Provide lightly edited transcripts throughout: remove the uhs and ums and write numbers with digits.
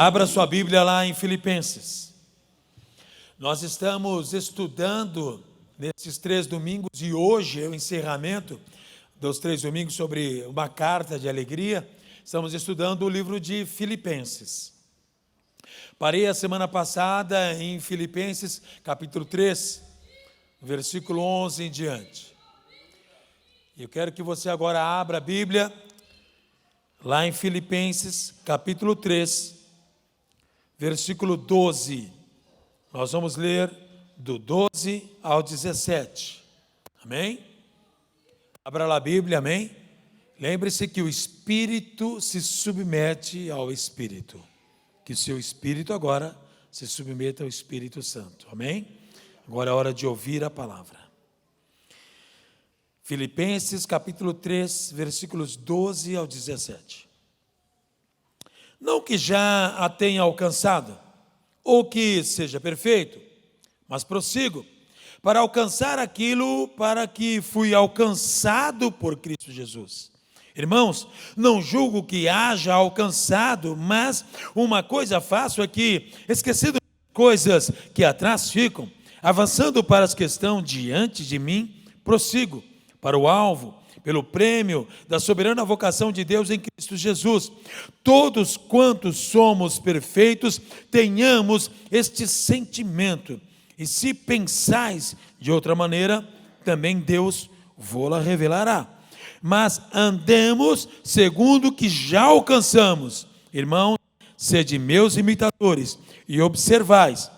Abra sua Bíblia lá em Filipenses. Nós estamos estudando nesses 3 domingos e hoje é o encerramento dos 3 domingos sobre uma carta de alegria. Estamos estudando o livro de Filipenses. Parei a semana passada em Filipenses capítulo 3, versículo 11 em diante. Eu quero que você agora abra a Bíblia lá em Filipenses capítulo 3, versículo 12. Nós vamos ler do 12 ao 17. Amém? Abra lá a Bíblia, amém? Lembre-se que o Espírito se submete ao Espírito. Que o seu Espírito agora se submeta ao Espírito Santo. Amém? Agora é hora de ouvir a palavra. Filipenses capítulo 3, versículos 12 ao 17. Não que já a tenha alcançado, ou que seja perfeito, mas prossigo, para alcançar aquilo para que fui alcançado por Cristo Jesus. Irmãos, não julgo que haja alcançado, mas uma coisa faço é que, esquecendo coisas que atrás ficam, avançando para as que estão diante de mim, prossigo para o alvo, pelo prêmio da soberana vocação de Deus em Cristo Jesus. Todos quantos somos perfeitos, tenhamos este sentimento. E se pensais de outra maneira, também Deus vô-la revelará. Mas andemos segundo o que já alcançamos. Irmãos, sede meus imitadores e observais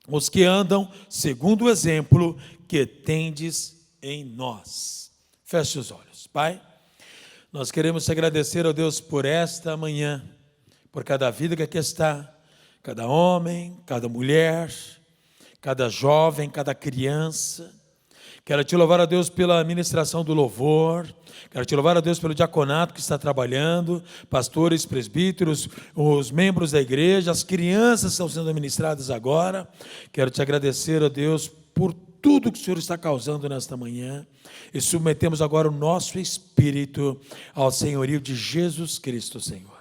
os que andam segundo o exemplo que tendes em nós. Feche os olhos. Pai, nós queremos te agradecer, ó Deus, por esta manhã, por cada vida que aqui está, cada homem, cada mulher, cada jovem, cada criança. Quero te louvar, ó Deus, pela ministração do louvor. Quero te louvar, ó Deus, pelo diaconato que está trabalhando, pastores, presbíteros, os membros da igreja, as crianças estão sendo ministradas agora. Quero te agradecer, ó Deus, por tudo que o Senhor está causando nesta manhã, e submetemos agora o nosso espírito ao senhorio de Jesus Cristo, Senhor,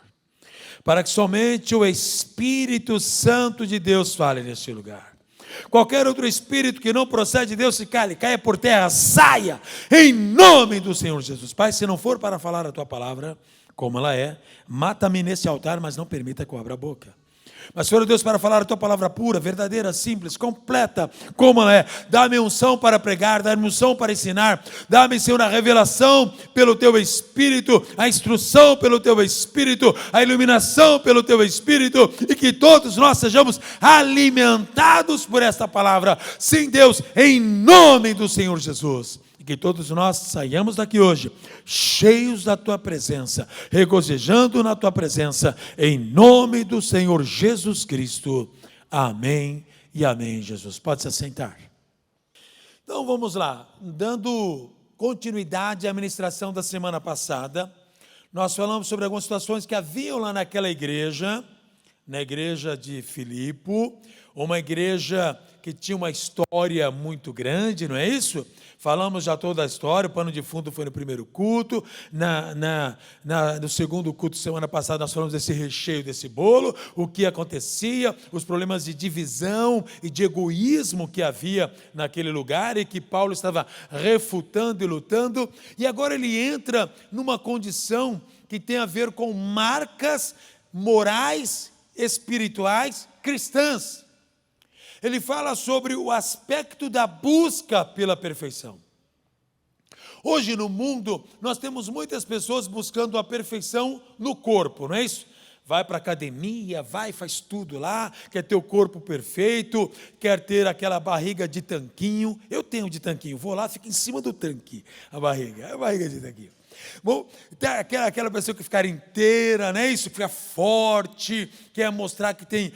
para que somente o Espírito Santo de Deus fale neste lugar. Qualquer outro espírito que não procede de Deus se cale, caia por terra, saia, em nome do Senhor Jesus. Pai, se não for para falar a tua palavra, como ela é, mata-me nesse altar, mas não permita que eu abra a boca. Mas, Senhor Deus, para falar a tua palavra pura, verdadeira, simples, completa, como ela é, dá-me unção para pregar, dá-me unção para ensinar, dá-me, Senhor, a revelação pelo teu Espírito, a instrução pelo teu Espírito, a iluminação pelo teu Espírito, e que todos nós sejamos alimentados por esta palavra. Sim, Deus, em nome do Senhor Jesus. Que todos nós saiamos daqui hoje, cheios da tua presença, regozijando na tua presença, em nome do Senhor Jesus Cristo. Amém e amém, Jesus. Pode se assentar. Então vamos lá, dando continuidade à ministração da semana passada, nós falamos sobre algumas situações que haviam lá naquela igreja, na igreja de Filipe, uma igreja que tinha uma história muito grande, não é isso? Falamos já toda a história, o pano de fundo foi no primeiro culto, no segundo culto, semana passada, nós falamos desse recheio desse bolo, o que acontecia, os problemas de divisão e de egoísmo que havia naquele lugar e que Paulo estava refutando e lutando, e agora ele entra numa condição que tem a ver com marcas morais, espirituais, cristãs. Ele fala sobre o aspecto da busca pela perfeição. Hoje no mundo, nós temos muitas pessoas buscando a perfeição no corpo, não é isso? Vai para a academia, faz tudo lá, quer ter o corpo perfeito, quer ter aquela barriga de tanquinho. Eu tenho de tanquinho, vou lá, fica em cima do tanque, a barriga de tanquinho. Bom, aquela pessoa que ficar inteira, não é isso? Fica forte, quer mostrar que tem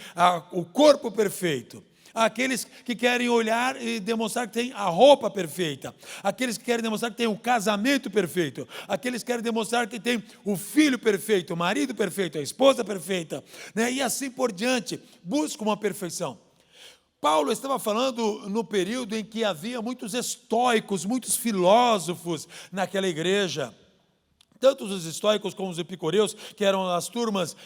o corpo perfeito. Aqueles que querem olhar e demonstrar que tem a roupa perfeita, aqueles que querem demonstrar que tem o casamento perfeito, aqueles que querem demonstrar que tem o filho perfeito, o marido perfeito, a esposa perfeita, né? E assim por diante, busca uma perfeição. Paulo estava falando no período em que havia muitos estoicos, muitos filósofos naquela igreja. Tanto os estoicos como os epicureus, que eram as turmas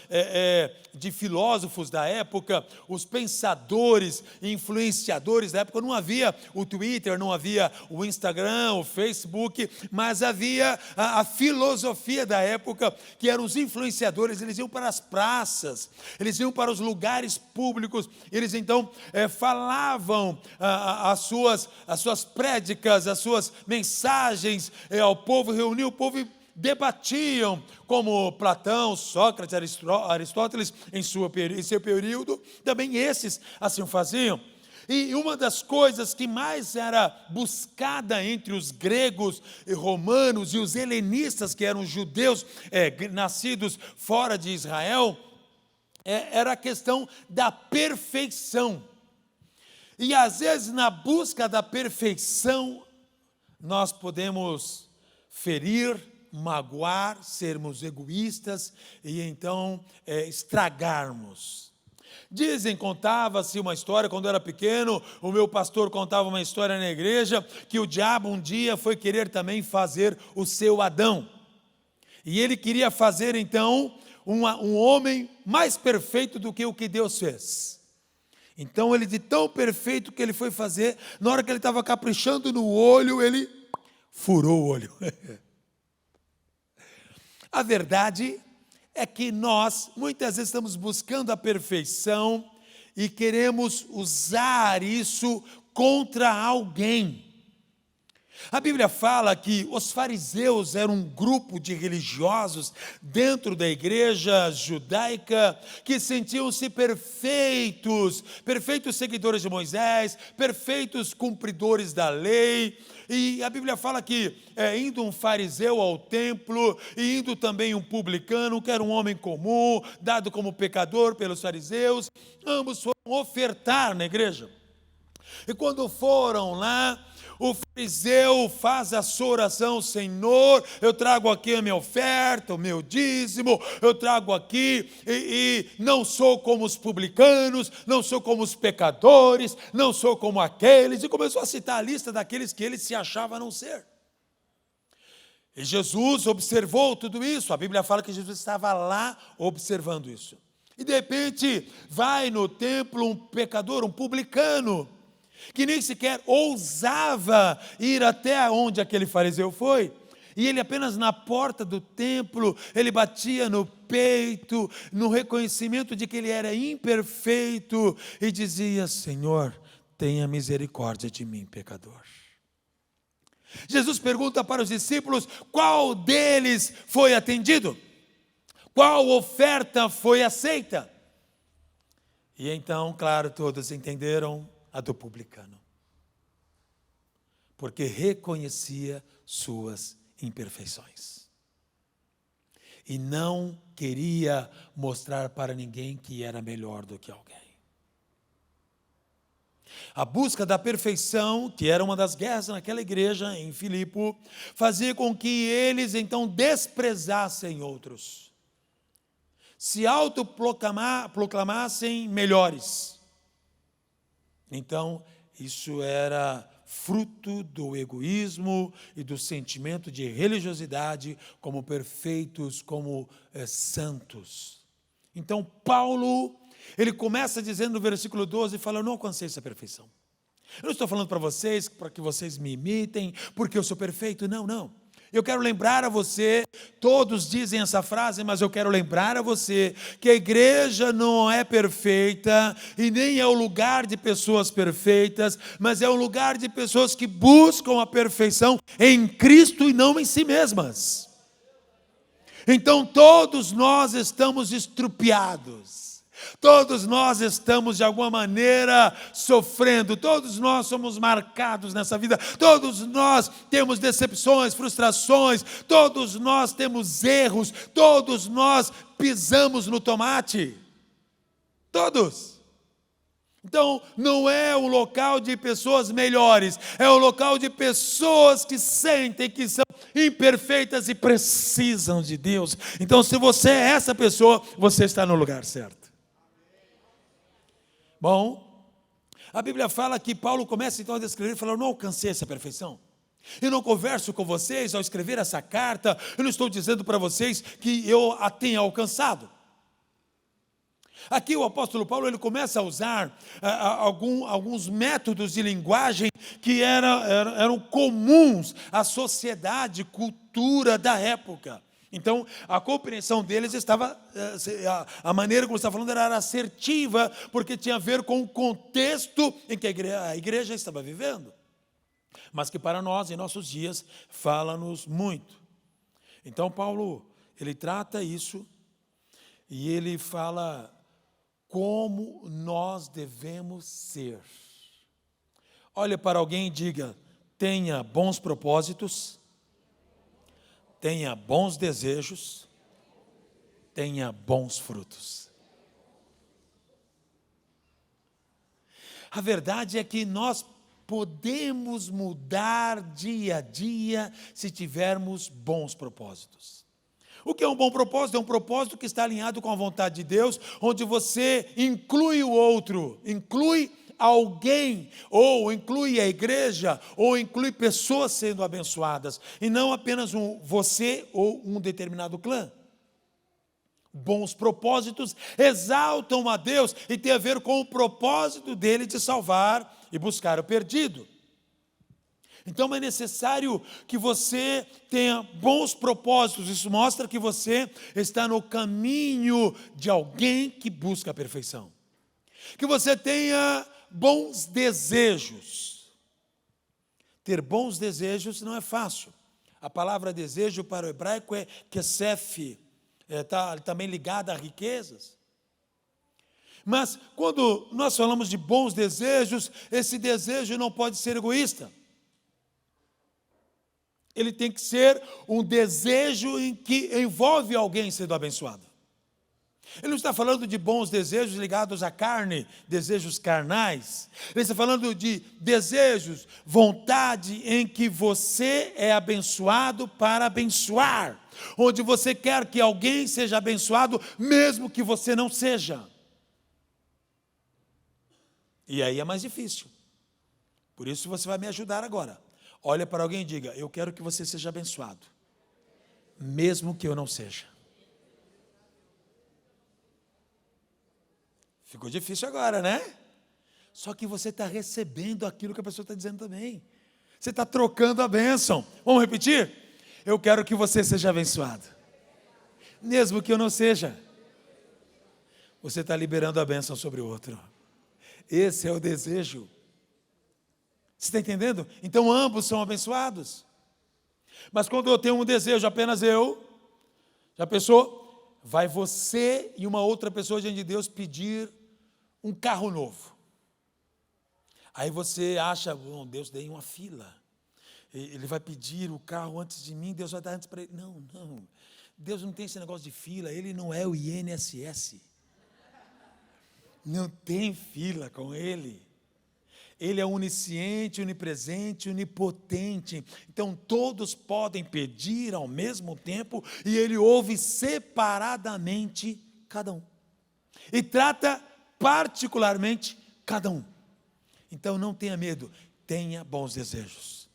de filósofos da época, os pensadores, influenciadores da época. Não havia o Twitter, não havia o Instagram, o Facebook, mas havia a filosofia da época, que eram os influenciadores. Eles iam para as praças, eles iam para os lugares públicos, eles então falavam as suas prédicas, as suas mensagens ao povo, reuniam o povo e debatiam, como Platão, Sócrates, Aristóteles, em seu período, também esses assim faziam. E uma das coisas que mais era buscada entre os gregos e romanos e os helenistas, que eram judeus nascidos fora de Israel, era a questão da perfeição. E às vezes, na busca da perfeição, nós podemos ferir, magoar, sermos egoístas e então estragarmos. Contava-se uma história, quando eu era pequeno, o meu pastor contava uma história na igreja, que o diabo um dia foi querer também fazer o seu Adão. E ele queria fazer então um homem mais perfeito do que o que Deus fez. Então ele, de tão perfeito que ele foi fazer, na hora que ele estava caprichando no olho, ele furou o olho. A verdade é que nós, muitas vezes, estamos buscando a perfeição e queremos usar isso contra alguém. A Bíblia fala que os fariseus eram um grupo de religiosos dentro da igreja judaica que sentiam-se perfeitos seguidores de Moisés, perfeitos cumpridores da lei. E a Bíblia fala que indo um fariseu ao templo e indo também um publicano, que era um homem comum, dado como pecador pelos fariseus, ambos foram ofertar na igreja. E quando foram lá, o fariseu faz a sua oração: Senhor, eu trago aqui a minha oferta, o meu dízimo, eu trago aqui e não sou como os publicanos, não sou como os pecadores, não sou como aqueles, e começou a citar a lista daqueles que ele se achava não ser. E Jesus observou tudo isso. A Bíblia fala que Jesus estava lá observando isso. E de repente vai no templo um pecador, um publicano, que nem sequer ousava ir até onde aquele fariseu foi, e ele apenas na porta do templo, ele batia no peito, no reconhecimento de que ele era imperfeito, e dizia: Senhor, tenha misericórdia de mim, pecador. Jesus pergunta para os discípulos: qual deles foi atendido? Qual oferta foi aceita? E então, claro, todos entenderam: a do publicano, porque reconhecia suas imperfeições e não queria mostrar para ninguém que era melhor do que alguém. A busca da perfeição, que era uma das guerras naquela igreja em Filipe, fazia com que eles então desprezassem outros, se autoproclamassem melhores. Então, isso era fruto do egoísmo e do sentimento de religiosidade, como perfeitos, como santos. Então, Paulo, ele começa dizendo no versículo 12, fala: eu não alcancei essa perfeição. Eu não estou falando para vocês, para que vocês me imitem, porque eu sou perfeito. Não, não. Eu quero lembrar a você, todos dizem essa frase, mas eu quero lembrar a você que a igreja não é perfeita e nem é o lugar de pessoas perfeitas, mas é um lugar de pessoas que buscam a perfeição em Cristo e não em si mesmas. Então todos nós estamos estrupiados. Todos nós estamos de alguma maneira sofrendo, todos nós somos marcados nessa vida, todos nós temos decepções, frustrações, todos nós temos erros, todos nós pisamos no tomate, todos. Então não é um local de pessoas melhores, é um local de pessoas que sentem que são imperfeitas e precisam de Deus. Então, se você é essa pessoa, você está no lugar certo. Bom, a Bíblia fala que Paulo começa então a descrever, fala: eu não alcancei essa perfeição. Eu não converso com vocês ao escrever essa carta, eu não estou dizendo para vocês que eu a tenha alcançado. Aqui o apóstolo Paulo ele começa a usar alguns métodos de linguagem que eram comuns à sociedade, cultura da época. Então, a compreensão deles estava, a maneira como estava falando era assertiva, porque tinha a ver com o contexto em que a igreja estava vivendo. Mas que para nós, em nossos dias, fala-nos muito. Então, Paulo, ele trata isso e ele fala como nós devemos ser. Olha para alguém e diga: tenha bons propósitos, tenha bons desejos, tenha bons frutos. A verdade é que nós podemos mudar dia a dia se tivermos bons propósitos. O que é um bom propósito? É um propósito que está alinhado com a vontade de Deus, onde você inclui o outro, inclui alguém, ou inclui a igreja, ou inclui pessoas sendo abençoadas, e não apenas você ou um determinado clã. Bons propósitos exaltam a Deus e tem a ver com o propósito dele de salvar e buscar o perdido. Então é necessário que você tenha bons propósitos. Isso mostra que você está no caminho de alguém que busca a perfeição. Que você tenha bons desejos. Ter bons desejos não é fácil. A palavra desejo para o hebraico é kesef, está também ligada a riquezas. Mas quando nós falamos de bons desejos, esse desejo não pode ser egoísta. Ele tem que ser um desejo em que envolve alguém sendo abençoado. Ele não está falando de bons desejos ligados à carne, desejos carnais. Ele está falando de desejos, vontade em que você é abençoado para abençoar. Onde você quer que alguém seja abençoado, mesmo que você não seja. E aí é mais difícil. Por isso você vai me ajudar agora. Olha para alguém e diga: eu quero que você seja abençoado, mesmo que eu não seja. Ficou difícil agora, né? Só que você está recebendo aquilo que a pessoa está dizendo também. Você está trocando a bênção. Vamos repetir? Eu quero que você seja abençoado, mesmo que eu não seja. Você está liberando a bênção sobre o outro. Esse é o desejo. Você está entendendo? Então ambos são abençoados. Mas quando eu tenho um desejo, apenas eu, já pensou? Vai você e uma outra pessoa diante de Deus pedir um carro novo. Aí você acha, bom, Deus deu uma fila. Ele vai pedir o carro antes de mim, Deus vai dar antes para ele. Não, não. Deus não tem esse negócio de fila, ele não é o INSS. Não tem fila com ele. Ele é onisciente, onipresente, onipotente. Então todos podem pedir ao mesmo tempo e ele ouve separadamente cada um. E trata particularmente cada um. Então não tenha medo, tenha bons desejos.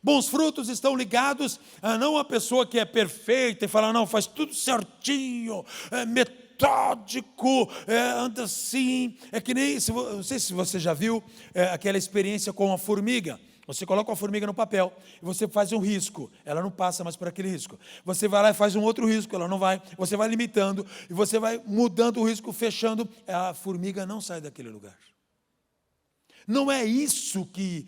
Bons frutos estão ligados a não a pessoa que é perfeita e fala, não, faz tudo certinho, metódico, anda assim. É que nem, não sei se você já viu aquela experiência com a formiga. Você coloca a formiga no papel e você faz um risco, ela não passa mais por aquele risco. Você vai lá e faz um outro risco, ela não vai. Você vai limitando e você vai mudando o risco, fechando. A formiga não sai daquele lugar. Não é isso que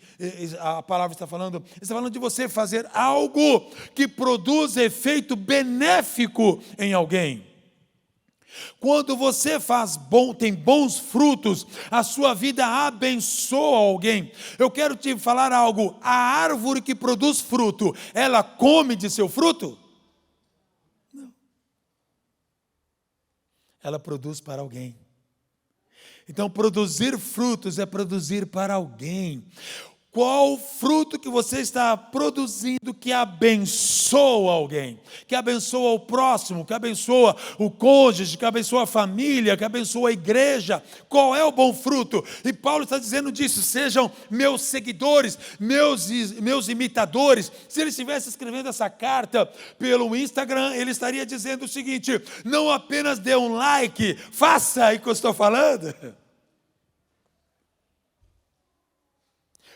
a palavra está falando. Está falando de você fazer algo que produz efeito benéfico em alguém. Quando você tem bons frutos, a sua vida abençoa alguém. Eu quero te falar algo. A árvore que produz fruto, ela come de seu fruto? Não. Ela produz para alguém. Então, produzir frutos é produzir para alguém. Qual o fruto que você está produzindo que abençoa alguém, que abençoa o próximo, que abençoa o cônjuge, que abençoa a família, que abençoa a igreja? Qual é o bom fruto? E Paulo está dizendo disso: sejam meus seguidores, meus imitadores. Se ele estivesse escrevendo essa carta pelo Instagram, ele estaria dizendo o seguinte: não apenas dê um like, faça aí que eu estou falando.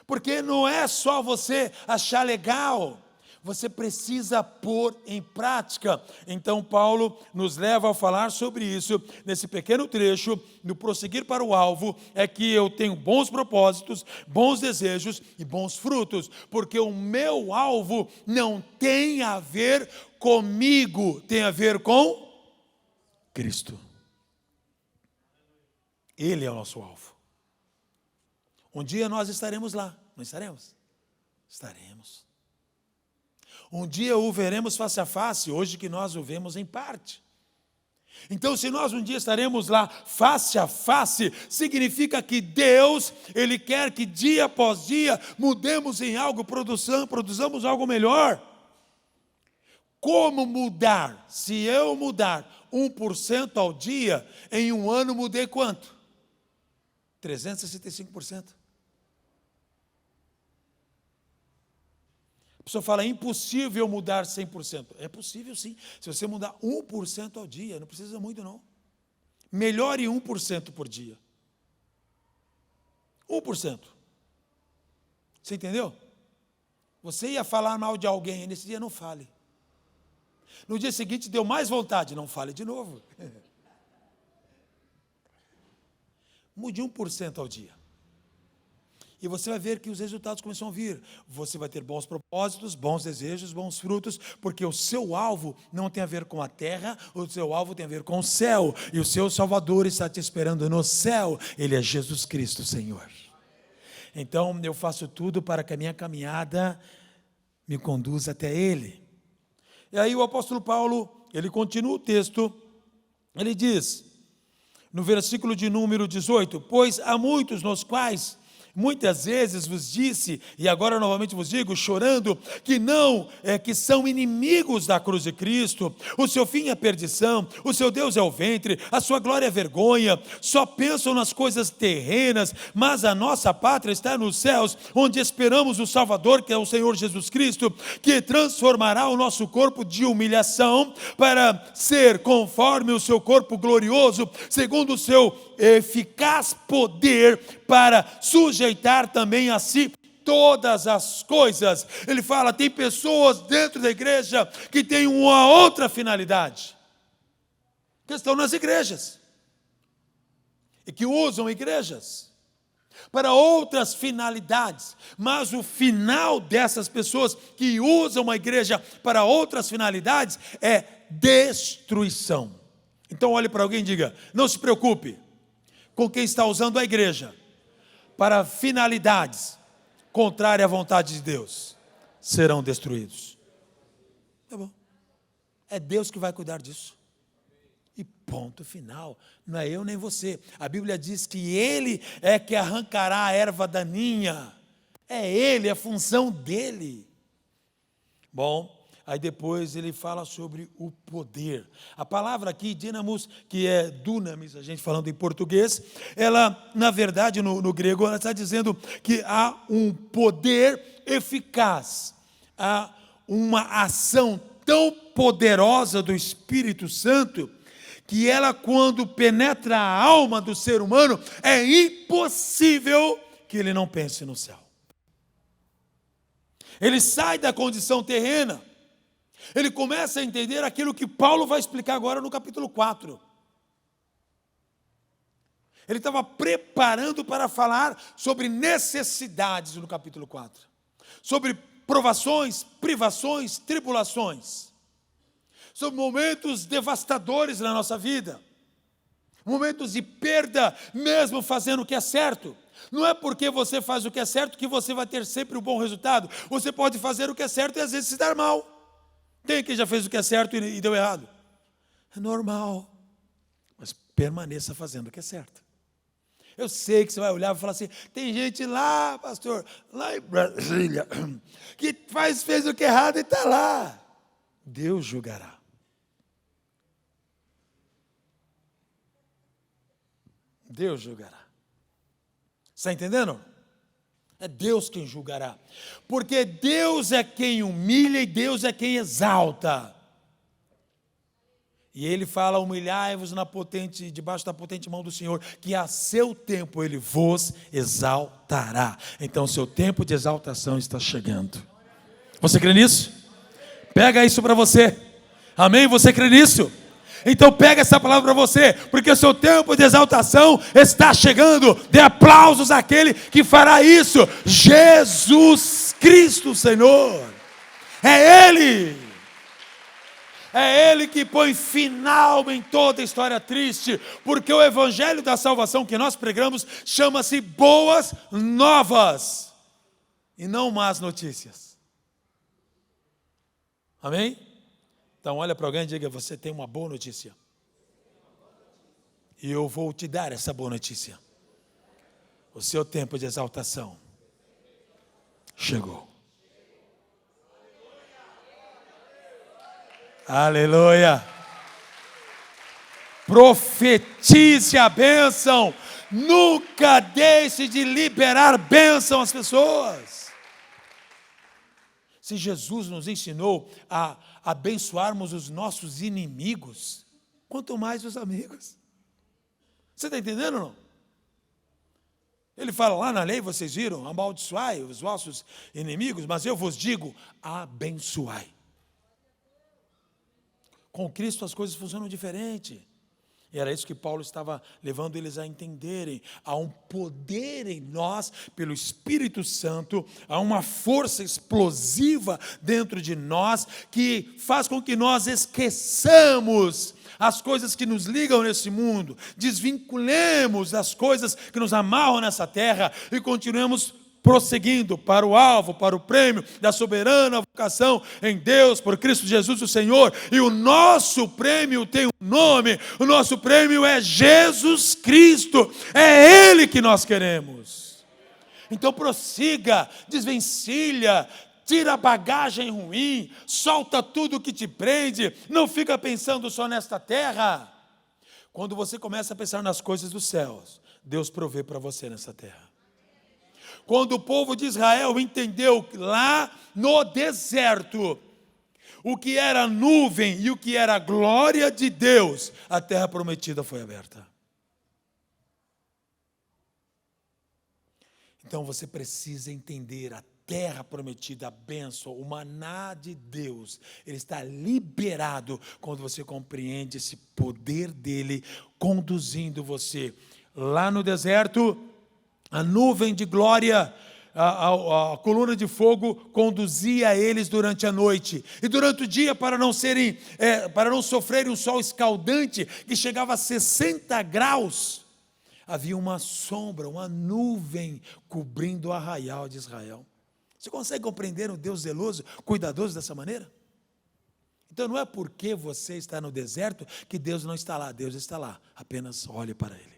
Porque não é só você achar legal, você precisa pôr em prática. Então Paulo nos leva a falar sobre isso, nesse pequeno trecho, no prosseguir para o alvo, é que eu tenho bons propósitos, bons desejos e bons frutos, porque o meu alvo não tem a ver comigo, tem a ver com Cristo. Ele é o nosso alvo. Um dia nós estaremos lá, não estaremos? Estaremos. Um dia o veremos face a face, hoje que nós o vemos em parte. Então, se nós um dia estaremos lá face a face, significa que Deus, Ele quer que dia após dia mudemos em algo, produzamos algo melhor. Como mudar? Se eu mudar 1% ao dia, em um ano mudei quanto? 365%. A pessoa fala: é impossível mudar 100%. É possível sim, se você mudar 1% ao dia, não precisa muito não. Melhore 1% por dia. 1%. Você entendeu? Você ia falar mal de alguém, nesse dia não fale. No dia seguinte deu mais vontade, não fale de novo. Mude 1% ao dia. E você vai ver que os resultados começam a vir. Você vai ter bons propósitos, bons desejos, bons frutos, porque o seu alvo não tem a ver com a terra, o seu alvo tem a ver com o céu. E o seu Salvador está te esperando no céu. Ele é Jesus Cristo, Senhor. Então, eu faço tudo para que a minha caminhada me conduza até Ele. E aí o apóstolo Paulo, ele continua o texto, ele diz, no versículo de número 18: pois há muitos nos quais muitas vezes vos disse, e agora novamente vos digo, chorando, que são inimigos da cruz de Cristo. O seu fim é perdição, o seu Deus é o ventre, a sua glória é vergonha. Só pensam nas coisas terrenas, mas a nossa pátria está nos céus, onde esperamos o Salvador, que é o Senhor Jesus Cristo, que transformará o nosso corpo de humilhação para ser conforme o seu corpo glorioso, segundo o seu eficaz poder, para sujeitar também a si todas as coisas. Ele fala: tem pessoas dentro da igreja que têm uma outra finalidade, que estão nas igrejas e que usam igrejas para outras finalidades, mas o final dessas pessoas que usam a igreja para outras finalidades é destruição. Então olhe para alguém e diga: não se preocupe com quem está usando a igreja para finalidades contrárias à vontade de Deus, serão destruídos. Tá bom. É Deus que vai cuidar disso. E ponto final. Não é eu nem você. A Bíblia diz que Ele é que arrancará a erva daninha. É Ele, é a função dEle. Bom, aí depois ele fala sobre o poder. A palavra aqui, dínamos, que é dunamis, a gente falando em português, ela, na verdade, no grego, ela está dizendo que há um poder eficaz, há uma ação tão poderosa do Espírito Santo, que ela, quando penetra a alma do ser humano, é impossível que ele não pense no céu. Ele sai da condição terrena. Ele começa a entender aquilo que Paulo vai explicar agora no capítulo 4. Ele estava preparando para falar sobre necessidades no capítulo 4. Sobre provações, privações, tribulações. Sobre momentos devastadores na nossa vida. Momentos de perda, mesmo fazendo o que é certo. Não é porque você faz o que é certo que você vai ter sempre um bom resultado. Você pode fazer o que é certo e às vezes se dar mal. Tem quem já fez o que é certo e deu errado. É normal. Mas permaneça fazendo o que é certo. Eu sei que você vai olhar e falar assim, tem gente lá, pastor, lá em Brasília, que fez o que é errado e está lá. Deus julgará. Deus julgará. Está entendendo? É Deus quem julgará. Porque Deus é quem humilha e Deus é quem exalta. E ele fala, humilhai-vos debaixo da potente mão do Senhor, que a seu tempo ele vos exaltará. Então seu tempo de exaltação está chegando. Você crê nisso? Pega isso para você. Amém? Você crê nisso? Então pega essa palavra para você, porque o seu tempo de exaltação está chegando. Dê aplausos àquele que fará isso. Jesus Cristo, Senhor. É Ele. É Ele que põe final em toda a história triste, porque o evangelho da salvação que nós pregamos chama-se boas novas, e não más notícias. Amém? Então olha para alguém e diga, você tem uma boa notícia. E eu vou te dar essa boa notícia. O seu tempo de exaltação chegou. Aleluia. Profetize a bênção. Nunca deixe de liberar bênção às pessoas. Se Jesus nos ensinou a abençoarmos os nossos inimigos, quanto mais os amigos. Você está entendendo ou não? Ele fala lá na lei, vocês viram, amaldiçoai os vossos inimigos, mas eu vos digo, abençoai. Com Cristo as coisas funcionam diferente. E era isso que Paulo estava levando eles a entenderem. Há um poder em nós, pelo Espírito Santo, há uma força explosiva dentro de nós, que faz com que nós esqueçamos as coisas que nos ligam nesse mundo, desvinculemos das coisas que nos amarram nessa terra e continuemos prosseguindo para o alvo, para o prêmio da soberana vocação em Deus, por Cristo Jesus o Senhor. E o nosso prêmio tem um nome, o nosso prêmio é Jesus Cristo, é Ele que nós queremos. Então prossiga, desvencilha, tira a bagagem ruim, solta tudo que te prende, não fica pensando só nesta terra. Quando você começa a pensar nas coisas dos céus, Deus provê para você nessa terra. Quando o povo de Israel entendeu lá no deserto o que era nuvem e o que era a glória de Deus, a terra prometida foi aberta. Então você precisa entender a terra prometida, a bênção, o maná de Deus, ele está liberado quando você compreende esse poder dele conduzindo você. Lá no deserto, a nuvem de glória, a coluna de fogo conduzia eles durante a noite. E durante o dia, para não sofrerem um sol escaldante, que chegava a 60 graus, havia uma sombra, uma nuvem cobrindo o arraial de Israel. Você consegue compreender um Deus zeloso, cuidadoso dessa maneira? Então não é porque você está no deserto que Deus não está lá. Deus está lá, apenas olhe para Ele.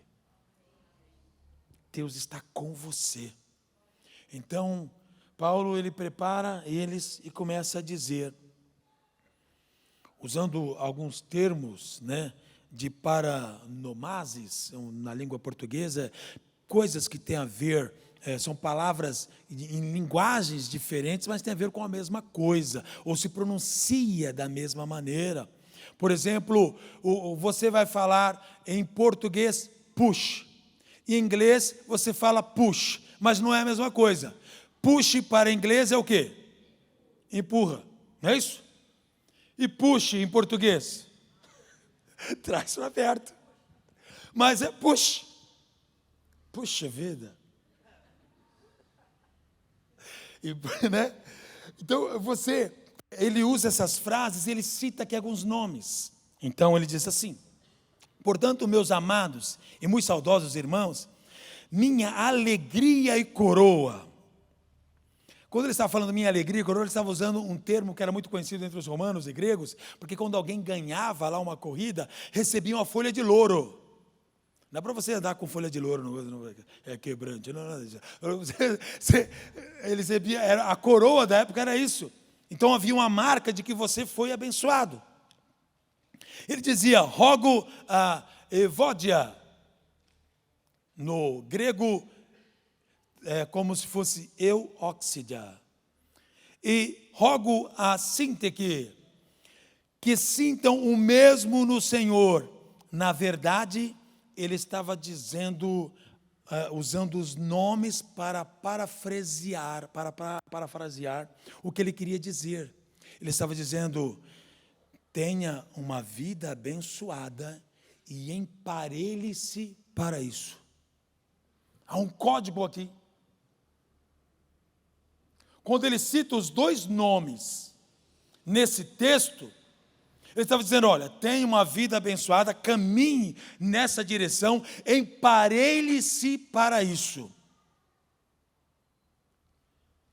Deus está com você. Então, Paulo, ele prepara eles e começa a dizer, usando alguns termos, de paranomases, na língua portuguesa, coisas que têm a ver, são palavras em linguagens diferentes, mas tem a ver com a mesma coisa, ou se pronuncia da mesma maneira. Por exemplo, você vai falar em português, push. Em inglês, você fala push, mas não é a mesma coisa. Push para inglês é o quê? Empurra, não é isso? E push em português? Traz para perto. Mas é push. Puxa vida. Então, ele usa essas frases, ele cita aqui alguns nomes. Então, ele diz assim, portanto, meus amados e muito saudosos irmãos, minha alegria e coroa. Quando ele estava falando minha alegria e coroa, ele estava usando um termo que era muito conhecido entre os romanos e gregos, porque quando alguém ganhava lá uma corrida, recebia uma folha de louro. Não é para você andar com folha de louro, não é quebrante. Não. Ele recebia, a coroa da época era isso. Então havia uma marca de que você foi abençoado. Ele dizia, rogo a evódia. No grego, é como se fosse euóxidia. E rogo a Sinteque, que sintam o mesmo no Senhor. Na verdade, ele estava dizendo, usando os nomes para parafrasear o que ele queria dizer. Ele estava dizendo, tenha uma vida abençoada e emparelhe-se para isso. Há um código aqui. Quando ele cita os dois nomes nesse texto, ele estava dizendo, olha, tenha uma vida abençoada, caminhe nessa direção, emparelhe-se para isso.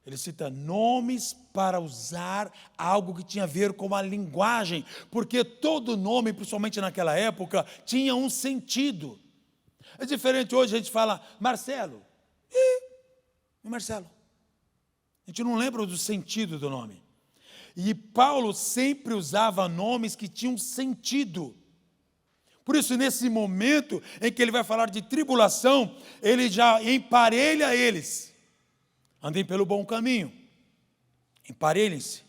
Ele cita nomes para usar algo que tinha a ver com a linguagem, porque todo nome, principalmente naquela época, tinha um sentido. É diferente hoje, a gente fala Marcelo. E Marcelo? A gente não lembra do sentido do nome. E Paulo sempre usava nomes que tinham sentido. Por isso, nesse momento em que ele vai falar de tribulação, ele já emparelha eles. Andem pelo bom caminho. Emparelhem-se.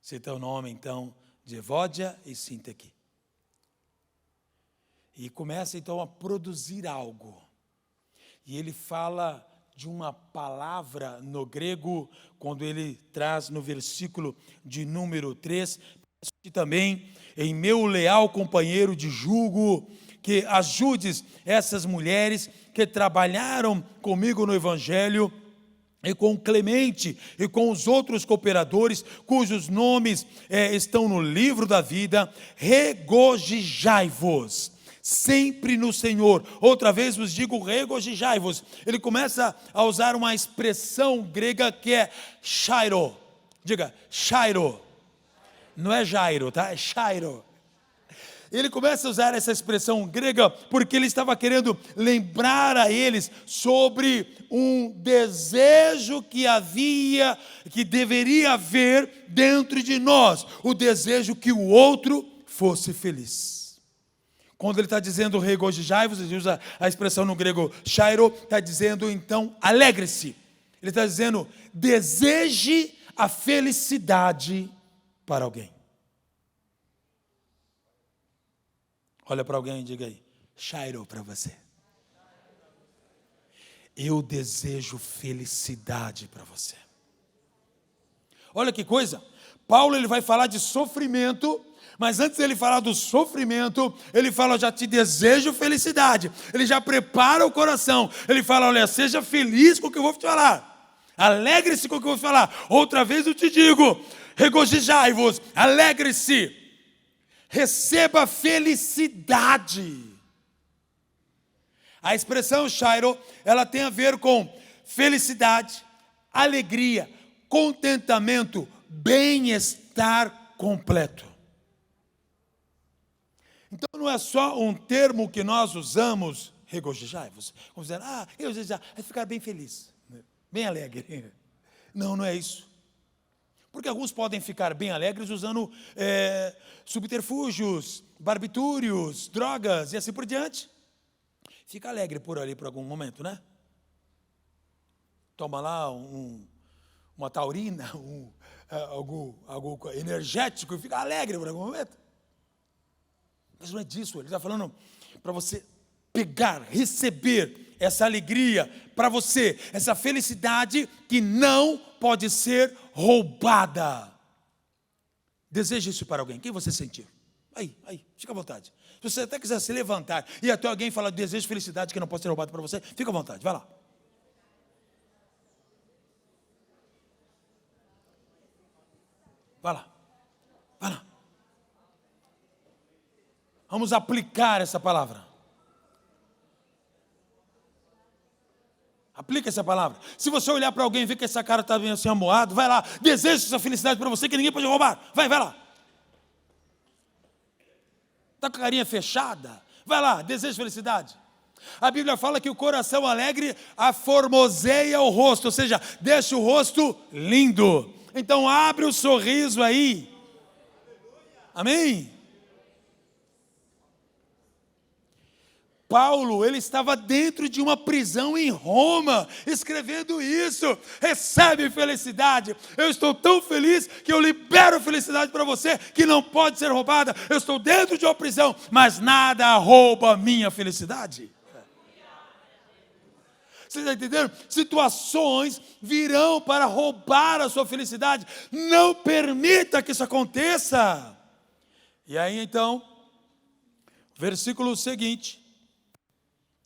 Cita o nome, então, de Evódia e Sinteque. E começa, então, a produzir algo. E ele fala de uma palavra no grego, quando ele traz no versículo de número 3, e também em meu leal companheiro de jugo, que ajudes essas mulheres que trabalharam comigo no Evangelho, e com Clemente e com os outros cooperadores, cujos nomes estão no livro da vida, regozijai-vos sempre no Senhor. Outra vez vos digo, regozijai-vos. Ele começa a usar uma expressão grega que é chairo. Diga, chairo. Não é Jairo, tá? É chairo. Ele começa a usar essa expressão grega porque ele estava querendo lembrar a eles sobre um desejo que deveria haver dentro de nós. O desejo que o outro fosse feliz. Quando ele está dizendo regozijai-vos, ele usa a expressão no grego chairo, está dizendo então alegre-se. Ele está dizendo deseje a felicidade para alguém. Olha para alguém e diga aí, chairo para você. Eu desejo felicidade para você. Olha que coisa, Paulo ele vai falar de sofrimento, mas antes dele falar do sofrimento, ele fala, já te desejo felicidade. Ele já prepara o coração. Ele fala, olha, seja feliz com o que eu vou te falar. Alegre-se com o que eu vou te falar. Outra vez eu te digo, regozijai-vos, alegre-se. Receba felicidade. A expressão chairo, ela tem a ver com felicidade, alegria, contentamento, bem-estar completo. Então não é só um termo que nós usamos, regozijai-vos, vamos dizer, regozijai, é ficar bem feliz, bem alegre. Não, não é isso. Porque alguns podem ficar bem alegres usando subterfúgios, barbitúrios, drogas e assim por diante. Fica alegre por ali por algum momento, né? Toma lá uma taurina, algo energético e fica alegre por algum momento. Mas não é disso, ele está falando para você pegar, receber essa alegria para você, essa felicidade que não pode ser roubada. Deseja isso para alguém, quem você sentiu? Aí, fica à vontade. Se você até quiser se levantar e até alguém falar desejo felicidade que não pode ser roubado para você, fica à vontade, vai lá. Vai lá. Vamos aplicar essa palavra. Aplica essa palavra. Se você olhar para alguém e ver que essa cara está assim amoado, vai lá, deseja essa felicidade para você que ninguém pode roubar. Vai lá. Está com a carinha fechada, Vai lá, deseja felicidade. A Bíblia fala que o coração alegre aformoseia o rosto, ou seja, deixa o rosto lindo. Então abre o sorriso aí. Amém? Paulo, ele estava dentro de uma prisão em Roma, escrevendo isso. Recebe felicidade. Eu estou tão feliz que eu libero felicidade para você, que não pode ser roubada. Eu estou dentro de uma prisão, mas nada rouba a minha felicidade. Você está entendendo? Situações virão para roubar a sua felicidade. Não permita que isso aconteça. E aí então, versículo seguinte,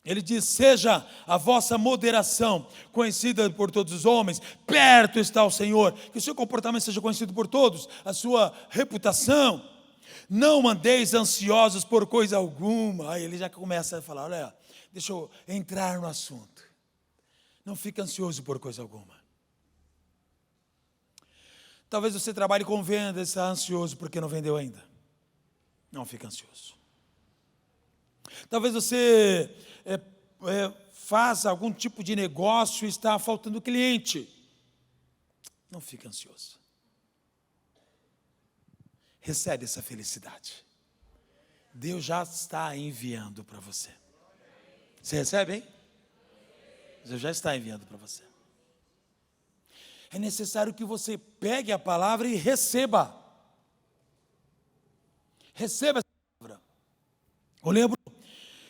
ele diz: seja a vossa moderação conhecida por todos os homens, perto está o Senhor, que o seu comportamento seja conhecido por todos, a sua reputação. Não andeis ansiosos por coisa alguma. Aí ele já começa a falar: olha, deixa eu entrar no assunto. Não fique ansioso por coisa alguma. Talvez você trabalhe com venda e está ansioso porque não vendeu ainda. Não fique ansioso. Talvez você faça algum tipo de negócio e está faltando cliente. Não fique ansioso. Recebe essa felicidade. Deus já está enviando para você. Você recebe, hein? Deus já está enviando para você. É necessário que você pegue a palavra e receba. Receba essa palavra. Eu lembro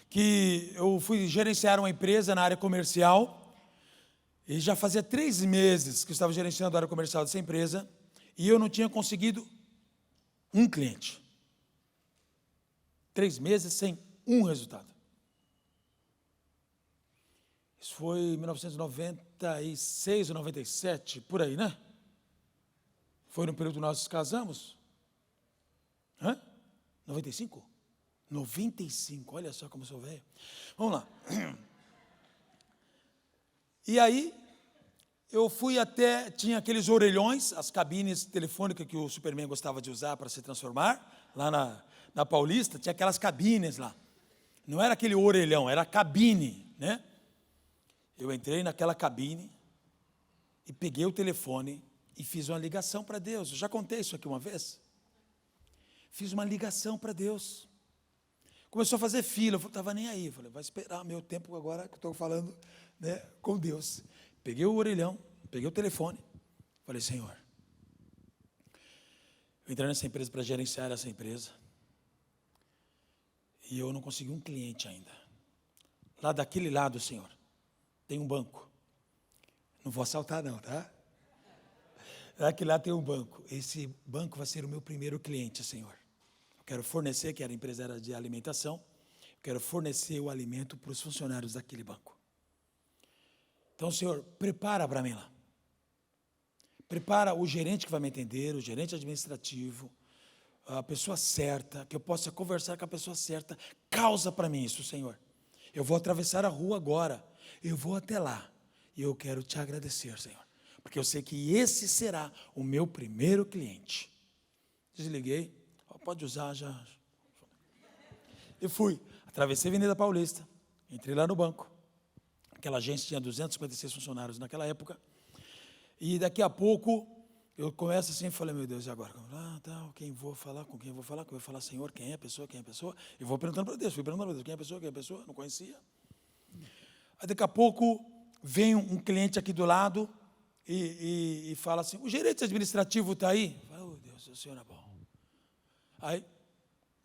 que eu fui gerenciar uma empresa na área comercial, e já fazia 3 meses que eu estava gerenciando a área comercial dessa empresa, e eu não tinha conseguido um cliente. 3 meses sem um resultado. Isso foi em 1996 ou 97, por aí, né? Foi no período que nós nos casamos. 95? 95, olha só como eu sou velho. Vamos lá. E aí, eu fui até, tinha aqueles orelhões, as cabines telefônicas que o Superman gostava de usar para se transformar, lá na Paulista, tinha aquelas cabines lá. Não era aquele orelhão, era a cabine, né? Eu entrei naquela cabine e peguei o telefone e fiz uma ligação para Deus. Eu já contei isso aqui uma vez. Fiz uma ligação para Deus. Começou a fazer fila, eu não estava nem aí. Falei, vai esperar meu tempo agora que eu estou falando, né, com Deus. Peguei o orelhão, peguei o telefone. Falei, Senhor, eu entrei nessa empresa para gerenciar essa empresa. E eu não consegui um cliente ainda. Lá daquele lado, Senhor, tem um banco. Não vou assaltar não, tá? Aqui lá tem um banco. Esse banco vai ser o meu primeiro cliente, Senhor. Eu quero fornecer, que era empresária de alimentação, eu quero fornecer o alimento para os funcionários daquele banco. Então, Senhor, prepara para mim lá. Prepara o gerente que vai me atender, o gerente administrativo, a pessoa certa, que eu possa conversar com a pessoa certa. Causa para mim isso, Senhor. Eu vou atravessar a rua agora. Eu vou até lá e eu quero te agradecer, Senhor, porque eu sei que esse será o meu primeiro cliente. Desliguei, pode usar já. Eu fui, atravessei a Avenida Paulista, entrei lá no banco. Aquela agência tinha 256 funcionários naquela época. E daqui a pouco eu começo assim, falei, meu Deus, e agora? Com quem vou falar? Com quem vou falar? Que eu vou falar, Senhor, quem é a pessoa? Quem é a pessoa? Eu vou perguntando para Deus, fui perguntando para Deus, quem é a pessoa? Quem é a pessoa? Não conhecia. Aí daqui a pouco vem um cliente aqui do lado e fala assim, o gerente administrativo está aí? Eu falei, oh Deus, o senhor é bom. Aí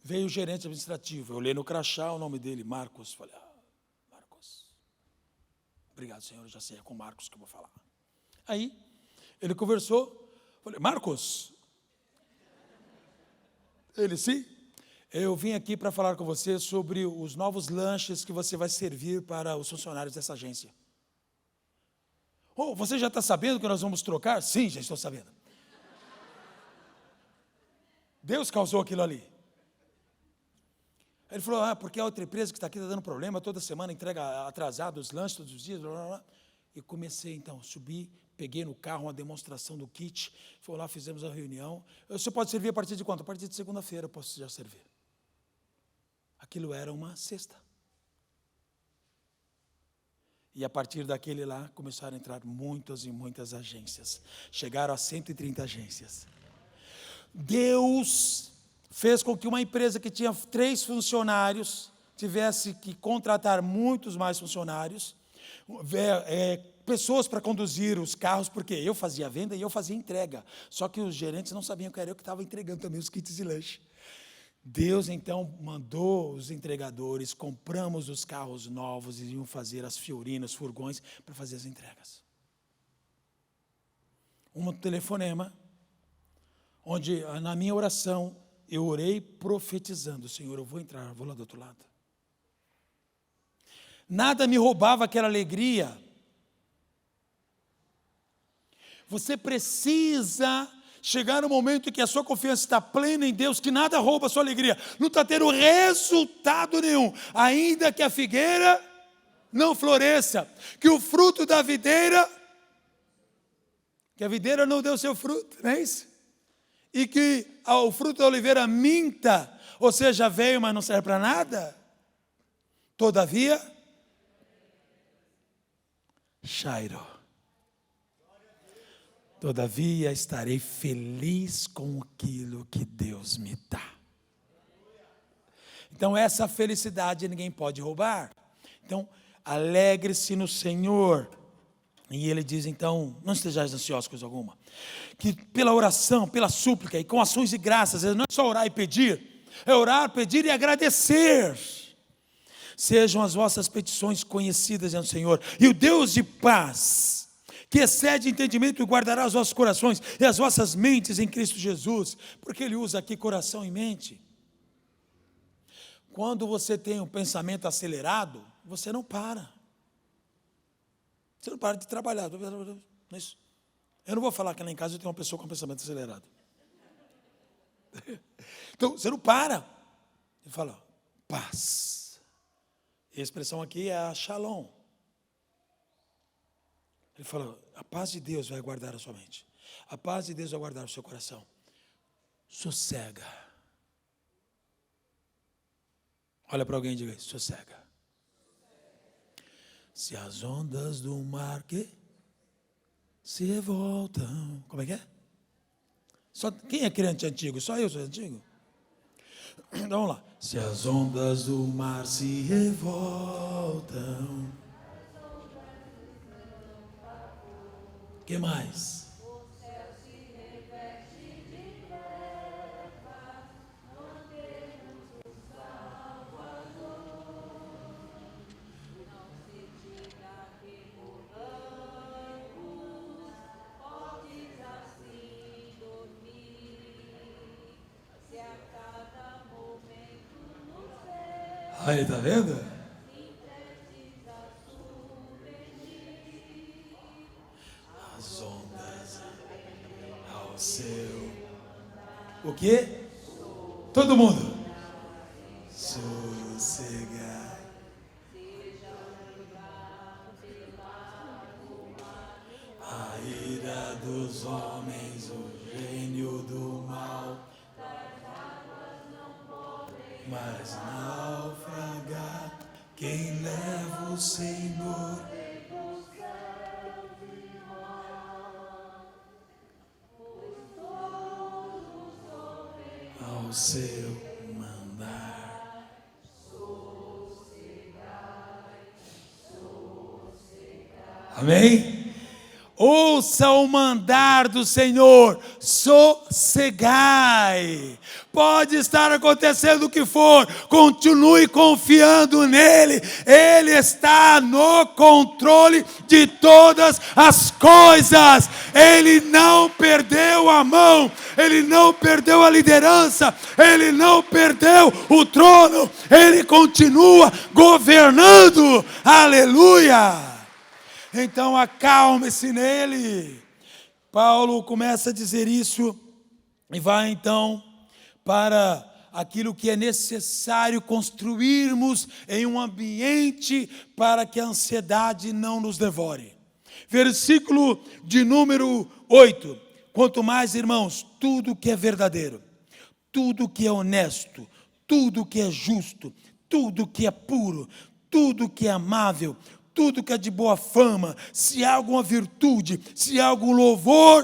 veio o gerente administrativo, eu olhei no crachá o nome dele, Marcos. Falei, Marcos. Obrigado, senhor, eu já sei, é com Marcos que eu vou falar. Aí ele conversou, falei, Marcos. Ele, sim. Eu vim aqui para falar com você sobre os novos lanches que você vai servir para os funcionários dessa agência. Oh, você já está sabendo que nós vamos trocar? Sim, já estou sabendo. Deus causou aquilo ali. Ele falou, porque a outra empresa que está aqui está dando problema, toda semana entrega atrasado os lanches todos os dias, blá, blá, blá. E comecei então, subi, peguei no carro uma demonstração do kit, fomos lá, fizemos a reunião. Você pode servir a partir de quanto? A partir de segunda-feira eu posso já servir. aquilo era uma cesta. E a partir daquele lá, começaram a entrar muitas e muitas agências. Chegaram a 130 agências. Deus fez com que uma empresa que tinha 3 funcionários tivesse que contratar muitos mais funcionários, pessoas para conduzir os carros, porque eu fazia venda e eu fazia entrega. Só que os gerentes não sabiam que era eu que estava entregando também os kits de lanche. Deus então mandou os entregadores, compramos os carros novos e iam fazer as fiorinas, furgões, para fazer as entregas. Um telefonema, onde na minha oração, eu orei profetizando: Senhor, eu vou entrar, vou lá do outro lado. Nada me roubava aquela alegria. Você precisa chegar no momento em que a sua confiança está plena em Deus, que nada rouba a sua alegria, não está tendo resultado nenhum, ainda que a figueira não floresça, que o fruto da videira, que a videira não deu seu fruto, não é isso? E que o fruto da oliveira minta, ou seja, veio, mas não serve para nada. Todavia, Shairo, todavia estarei feliz com aquilo que Deus me dá. Então essa felicidade ninguém pode roubar. Então alegre-se no Senhor. E ele diz então: não estejais ansiosos com coisa alguma. Que pela oração, pela súplica e com ações de graças, não é só orar e pedir, é orar, pedir e agradecer. Sejam as vossas petições conhecidas diante do Senhor. E o Deus de paz, que excede entendimento, guardará os vossos corações e as vossas mentes em Cristo Jesus. Porque ele usa aqui coração e mente. Quando você tem um pensamento acelerado, você não para. Você não para de trabalhar. Eu não vou falar que lá em casa eu tenho uma pessoa com pensamento acelerado. Então, você não para. Ele fala, paz. E a expressão aqui é a shalom. Ele fala, a paz de Deus vai guardar a sua mente. A paz de Deus vai guardar o seu coração. Sossega. Olha para alguém e diga, sossega. Se as ondas do mar que se revoltam. Como é que é? Quem é crente antigo? Só eu sou antigo? Então vamos lá. Se as ondas do mar se revoltam. O que mais? Aí, tá vendo? As ondas ao seu. O quê? Todo mundo. Sossegar. A ira dos homens, o gênio do mal. Mas naufragar, quem leva o Senhor ao seu mandar. Amém? Ouça o mandar do Senhor, sossegai. Pode estar acontecendo o que for, continue confiando nele. Ele está no controle de todas as coisas. Ele não perdeu a mão, ele não perdeu a liderança, ele não perdeu o trono, ele continua governando. Aleluia! Então acalme-se nele. Paulo começa a dizer isso e vai então para aquilo que é necessário construirmos em um ambiente para que a ansiedade não nos devore. Versículo de número 8. Quanto mais, irmãos, tudo que é verdadeiro, tudo que é honesto, tudo que é justo, tudo que é puro, tudo que é amável, tudo que é de boa fama, se há alguma virtude, se há algum louvor,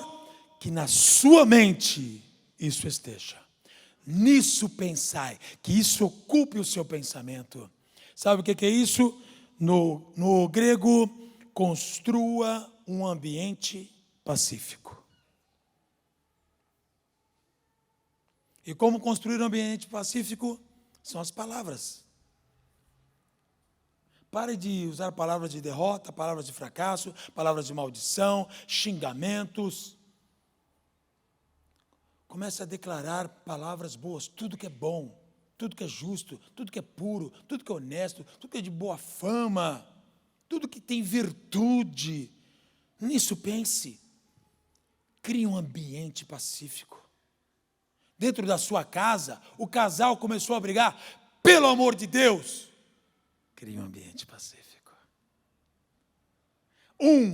que na sua mente isso esteja. Nisso pensai, que isso ocupe o seu pensamento. Sabe o que é isso? No grego, construa um ambiente pacífico. E como construir um ambiente pacífico? São as palavras. Pare de usar palavras de derrota, palavras de fracasso, palavras de maldição, xingamentos. Comece a declarar palavras boas, tudo que é bom, tudo que é justo, tudo que é puro, tudo que é honesto, tudo que é de boa fama, tudo que tem virtude. Nisso pense. Crie um ambiente pacífico. Dentro da sua casa, o casal começou a brigar, pelo amor de Deus. Crie um ambiente pacífico.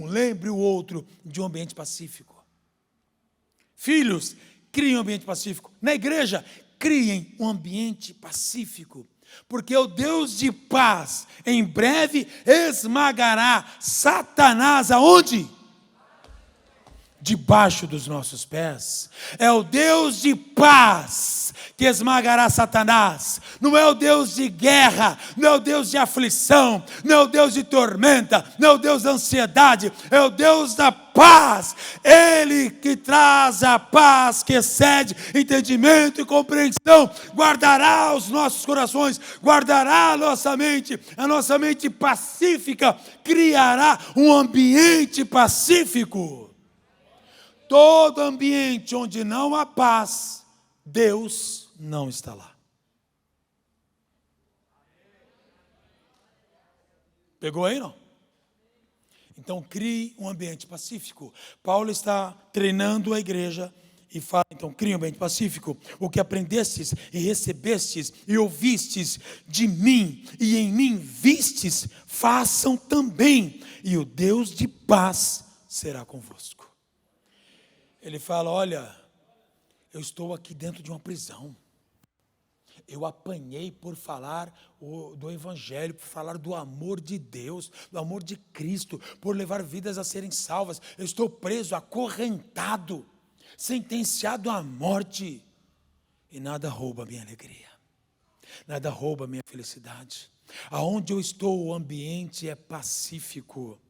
Lembre o outro de um ambiente pacífico. Filhos, criem um ambiente pacífico. Na igreja, criem um ambiente pacífico. Porque o Deus de paz, em breve, esmagará Satanás aonde? Debaixo dos nossos pés. É o Deus de paz que esmagará Satanás. Não é o Deus de guerra, não é o Deus de aflição, não é o Deus de tormenta, não é o Deus da ansiedade, é o Deus da paz. Ele que traz a paz que excede entendimento e compreensão, guardará os nossos corações, guardará a nossa mente pacífica, criará um ambiente pacífico. Todo ambiente onde não há paz, Deus não está lá. Pegou aí, não? Então, crie um ambiente pacífico. Paulo está treinando a igreja e fala, então, crie um ambiente pacífico. O que aprendestes e recebestes e ouvistes de mim e em mim vistes, façam também, e o Deus de paz será convosco. Ele fala, olha, eu estou aqui dentro de uma prisão. Eu apanhei por falar do Evangelho, por falar do amor de Deus, do amor de Cristo, por levar vidas a serem salvas. Eu estou preso, acorrentado, sentenciado à morte. E nada rouba a minha alegria, nada rouba a minha felicidade. Aonde eu estou, o ambiente é pacífico.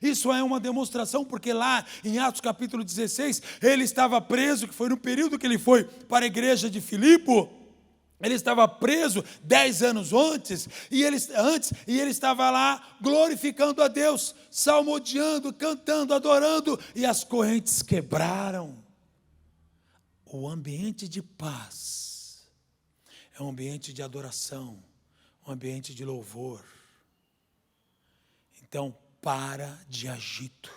Isso é uma demonstração, porque lá em Atos capítulo 16, ele estava preso, que foi no período que ele foi para a igreja de Filipe. Ele estava preso 10 anos antes, e ele estava lá glorificando a Deus, salmodiando, cantando, adorando, e as correntes quebraram. O ambiente de paz é um ambiente de adoração, um ambiente de louvor. Então, para de agito,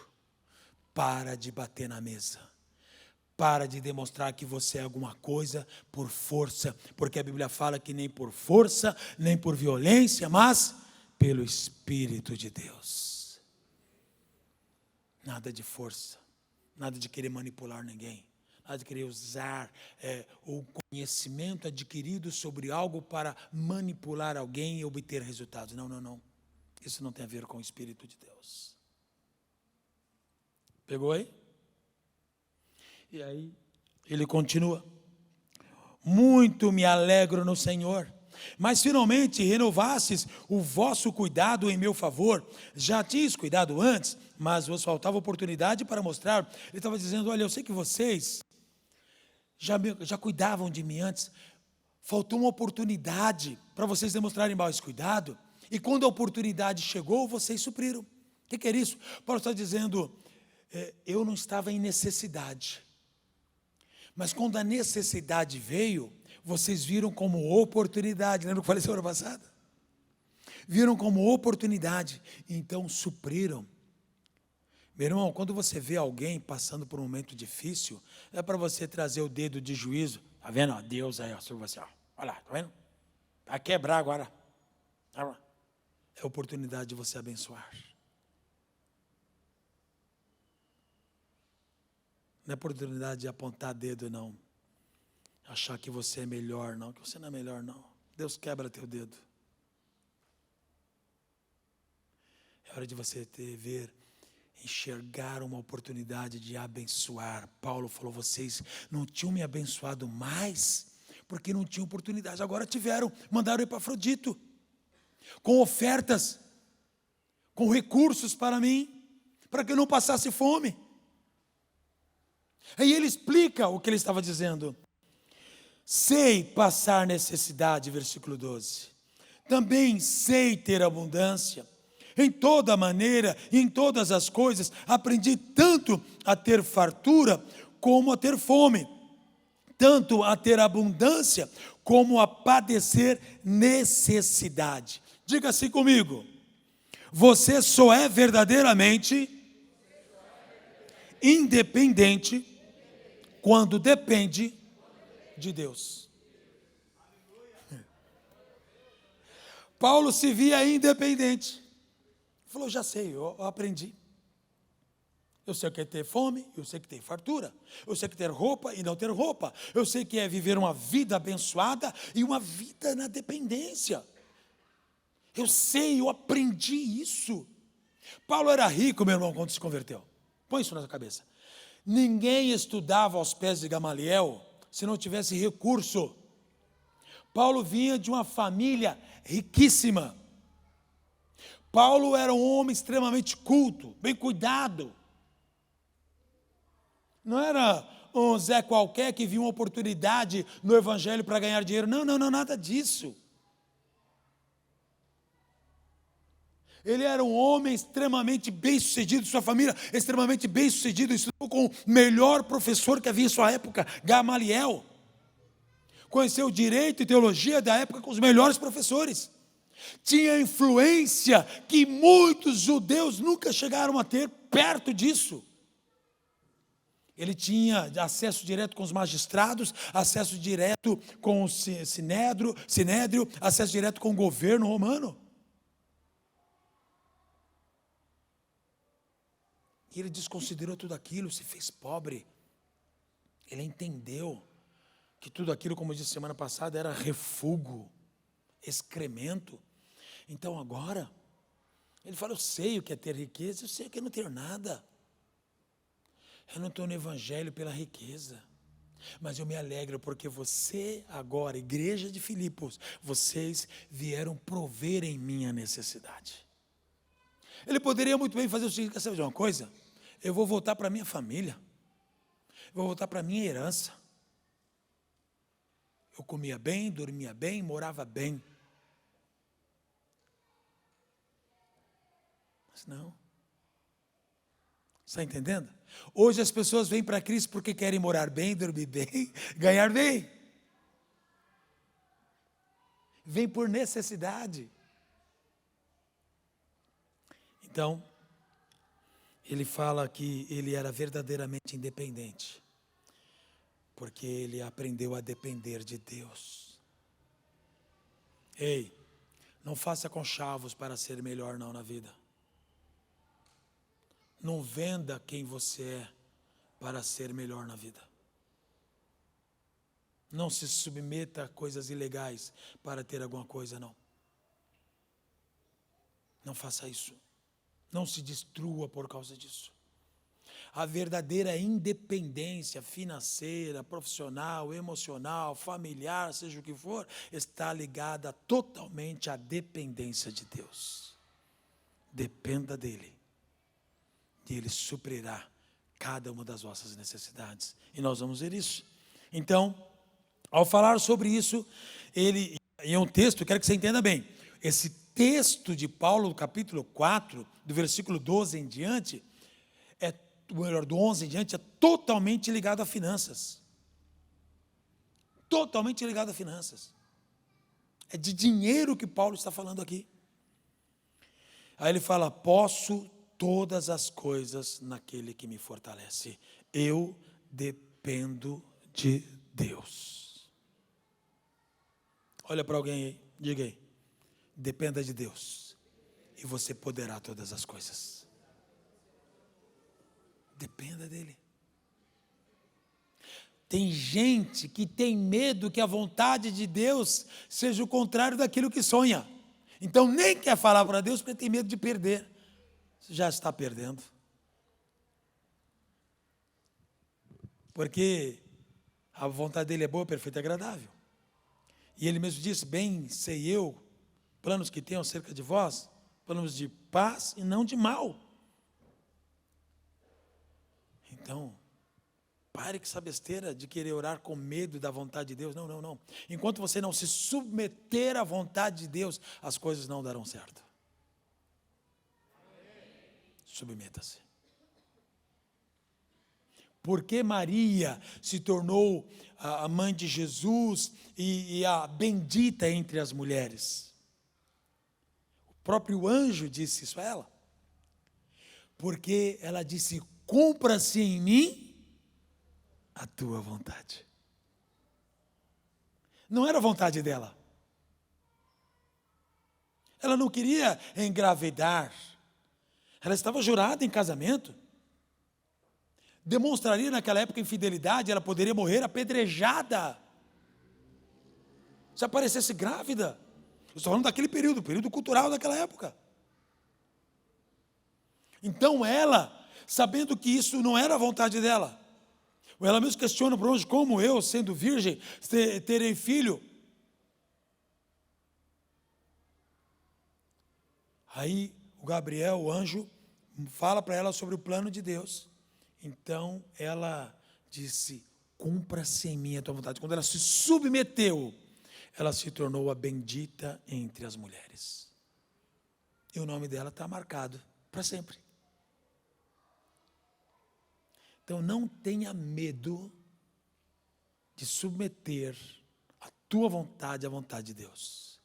para de bater na mesa, para de demonstrar que você é alguma coisa por força, porque a Bíblia fala que nem por força, nem por violência, mas pelo Espírito de Deus. Nada de força, nada de querer manipular ninguém, nada de querer usar o conhecimento adquirido sobre algo para manipular alguém e obter resultados. Não, não, não. Isso não tem a ver com o Espírito de Deus. Pegou aí? E aí, ele continua. Muito me alegro no Senhor, mas finalmente renovastes o vosso cuidado em meu favor. Já tinhas cuidado antes, mas vos faltava oportunidade para mostrar. Ele estava dizendo, olha, eu sei que vocês já cuidavam de mim antes. Faltou uma oportunidade para vocês demonstrarem mais cuidado. E quando a oportunidade chegou, vocês supriram. O que é isso? Paulo está dizendo, eu não estava em necessidade. Mas quando a necessidade veio, vocês viram como oportunidade. Lembra que eu falei semana passada? Viram como oportunidade, então supriram. Meu irmão, quando você vê alguém passando por um momento difícil, é para você trazer o dedo de juízo. Está vendo? Ó, Deus aí, ó, sobre você. Ó. Olha lá, está vendo? Vai quebrar agora. É a oportunidade de você abençoar. Não é oportunidade de apontar dedo, não. Achar que você é melhor, não. Que você não é melhor, não. Deus quebra teu dedo. hora de você enxergar uma oportunidade de abençoar. Paulo falou, vocês não tinham me abençoado mais, porque não tinham oportunidade. Agora tiveram, mandaram Epafrodito, com ofertas, com recursos para mim, para que eu não passasse fome. Aí ele explica o que ele estava dizendo. Sei passar necessidade, versículo 12. Também sei ter abundância. Em toda maneira, em todas as coisas, aprendi tanto a ter fartura, como a ter fome. Tanto a ter abundância, como a padecer necessidade. Diga assim comigo. Você só é verdadeiramente independente quando depende de Deus. Paulo se via independente. Falou, já sei, eu aprendi. Eu sei o que é ter fome, eu sei que tem fartura. Eu sei que é ter roupa e não ter roupa. Eu sei que é viver uma vida abençoada e uma vida na dependência. Eu sei, eu aprendi isso. Paulo era rico, meu irmão, quando se converteu. Põe isso na sua cabeça. Ninguém estudava aos pés de Gamaliel se não tivesse recurso. Paulo vinha de uma família riquíssima. Paulo era um homem extremamente culto, bem cuidado. Não era um Zé qualquer que viu uma oportunidade no evangelho para ganhar dinheiro. Não, nada disso. Ele era um homem extremamente bem-sucedido, sua família extremamente bem-sucedida, estudou com o melhor professor que havia em sua época, Gamaliel. Conheceu direito e teologia da época com os melhores professores. Tinha influência que muitos judeus nunca chegaram a ter perto disso. Ele tinha acesso direto com os magistrados, acesso direto com o sinédrio, acesso direto com o governo romano. E ele desconsiderou tudo aquilo, se fez pobre. Ele entendeu que tudo aquilo, como eu disse semana passada, era refúgio, excremento. Então agora, ele fala, eu sei o que é ter riqueza, eu sei o que é não ter nada. Eu não estou no evangelho pela riqueza, mas eu me alegro porque você agora, igreja de Filipos, vocês vieram prover em minha necessidade. Ele poderia muito bem fazer o seguinte, quer saber de uma coisa? Eu vou voltar para a minha família, vou voltar para a minha herança. Eu comia bem, dormia bem, morava bem. Mas não. Está entendendo? Hoje as pessoas vêm para Cristo porque querem morar bem, dormir bem, ganhar bem. Vem por necessidade. Então, ele fala que ele era verdadeiramente independente, porque ele aprendeu a depender de Deus. Ei, não faça conchavos para ser melhor não na vida. Não venda quem você é para ser melhor na vida. Não se submeta a coisas ilegais para ter alguma coisa, não. Não faça isso. Não se destrua por causa disso. A verdadeira independência financeira, profissional, emocional, familiar, seja o que for, está ligada totalmente à dependência de Deus. Dependa dEle. E Ele suprirá cada uma das vossas necessidades. E nós vamos ver isso. Então, ao falar sobre isso, ele, em um texto, quero que você entenda bem, esse texto de Paulo, do capítulo 4, do versículo 12 em diante, do 11 em diante, é totalmente ligado a finanças. Totalmente ligado a finanças. É de dinheiro que Paulo está falando aqui. Aí ele fala, posso todas as coisas naquele que me fortalece. Eu dependo de Deus. Olha para alguém aí, diga aí. Dependa de Deus e você poderá todas as coisas. Dependa dEle. Tem gente que tem medo que a vontade de Deus seja o contrário daquilo que sonha. Então nem quer falar para Deus porque tem medo de perder. você já está perdendo. Porque a vontade dele é boa, perfeita e agradável. E ele mesmo disse: bem sei eu, planos que tenho acerca de vós, planos de paz e não de mal. Então, pare com essa besteira de querer orar com medo da vontade de Deus. Não, não, não. Enquanto você não se submeter à vontade de Deus, as coisas não darão certo. Submeta-se. Porque Maria se tornou a mãe de Jesus e a bendita entre as mulheres? O próprio anjo disse isso a ela. Porque ela disse: cumpra-se em mim a tua vontade. Não era a vontade dela. Ela não queria engravidar. Ela estava jurada em casamento. Demonstraria naquela época infidelidade, ela poderia morrer apedrejada. Se aparecesse grávida. Eu estou falando daquele período, período cultural daquela época. Então ela, sabendo que isso não era a vontade dela, ela mesmo questiona por onde, como eu, sendo virgem, terei filho. Aí o Gabriel, o anjo, fala para ela sobre o plano de Deus. Então ela disse: cumpra-se em mim a tua vontade. Quando ela se submeteu, ela se tornou a bendita entre as mulheres. E o nome dela está marcado para sempre. Então não tenha medo de submeter a tua vontade à vontade de Deus.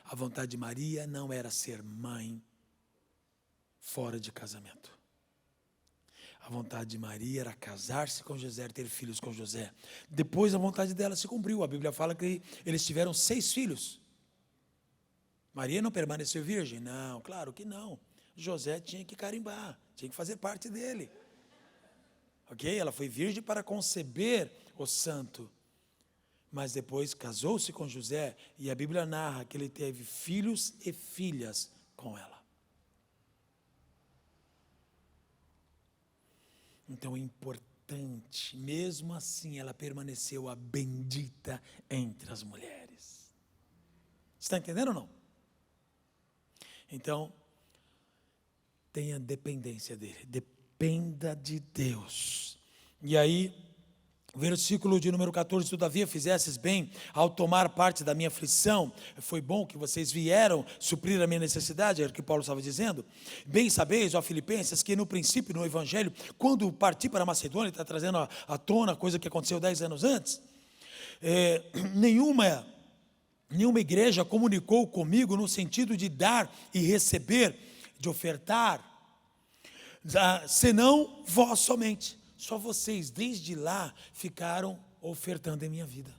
A vontade de Maria não era ser mãe fora de casamento. A vontade de Maria era casar-se com José, ter filhos com José. Depois a vontade dela se cumpriu. A Bíblia fala que eles tiveram 6 filhos. Maria não permaneceu virgem? Não, claro que não. José tinha que carimbar, tinha que fazer parte dele. Ok? Ela foi virgem para conceber o santo. Mas depois casou-se com José e a Bíblia narra que ele teve filhos e filhas com ela. Então é importante, mesmo assim ela permaneceu a bendita entre as mulheres. Está entendendo ou não? Então, tenha dependência dele, dependa de Deus. E aí, versículo de número 14: todavia fizesses bem ao tomar parte da minha aflição, foi bom que vocês vieram suprir a minha necessidade, era o que Paulo estava dizendo. Bem sabeis, ó Filipenses, que no princípio, no Evangelho, quando parti para a Macedônia, está trazendo à tona coisa que aconteceu 10 anos antes, nenhuma igreja comunicou comigo no sentido de dar e receber, de ofertar, senão vós somente. Só vocês, desde lá, ficaram ofertando em minha vida.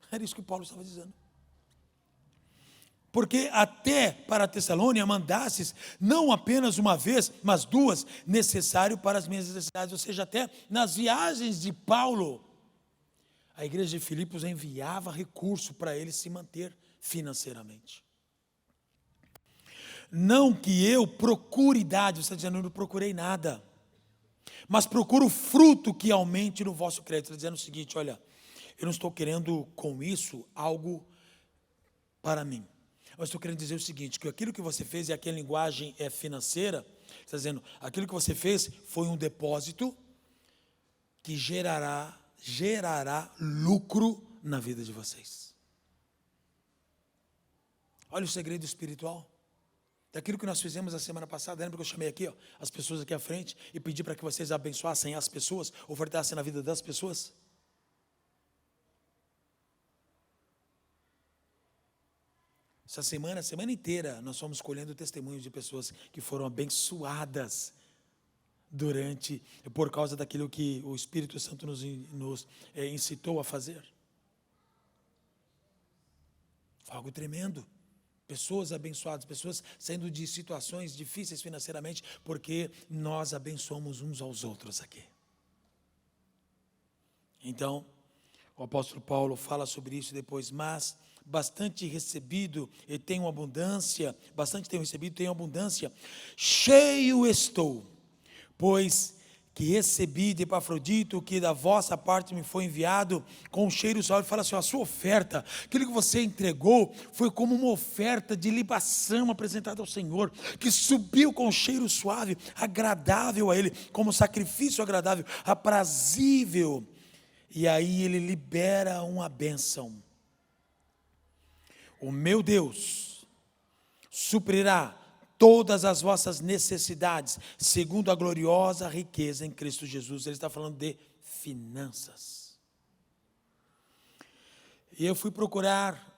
Era isso que Paulo estava dizendo. Porque até para Tessalônia mandasses, não apenas uma vez, mas 2, necessário para as minhas necessidades. Ou seja, até nas viagens de Paulo, a igreja de Filipos enviava recurso para ele se manter financeiramente. Não que eu procure dar, você está dizendo: eu não procurei nada, mas procuro fruto que aumente no vosso crédito. Está dizendo o seguinte: olha, eu não estou querendo com isso algo para mim. Eu estou querendo dizer o seguinte, que aquilo que você fez, e aqui a linguagem é financeira, está dizendo, aquilo que você fez foi um depósito que gerará lucro na vida de vocês. Olha o segredo espiritual. Daquilo que nós fizemos a semana passada, lembra que eu chamei aqui, as pessoas aqui à frente e pedi para que vocês abençoassem as pessoas, ofertassem na vida das pessoas? Essa semana, a semana inteira, nós fomos colhendo testemunhos de pessoas que foram abençoadas por causa daquilo que o Espírito Santo nos incitou a fazer. Foi algo tremendo. Pessoas abençoadas, pessoas saindo de situações difíceis financeiramente, porque nós abençoamos uns aos outros aqui. Então, o apóstolo Paulo fala sobre isso depois, mas bastante recebido e tenho abundância, bastante tenho recebido e tenho abundância, cheio estou, pois que recebi de Epafrodito, que da vossa parte me foi enviado com um cheiro suave. Fala assim, a sua oferta, aquilo que você entregou, foi como uma oferta de libação apresentada ao Senhor, que subiu com um cheiro suave, agradável a Ele, como sacrifício agradável, aprazível. E aí Ele libera uma bênção. O meu Deus suprirá todas as vossas necessidades, segundo a gloriosa riqueza em Cristo Jesus. Ele está falando de finanças. E eu fui procurar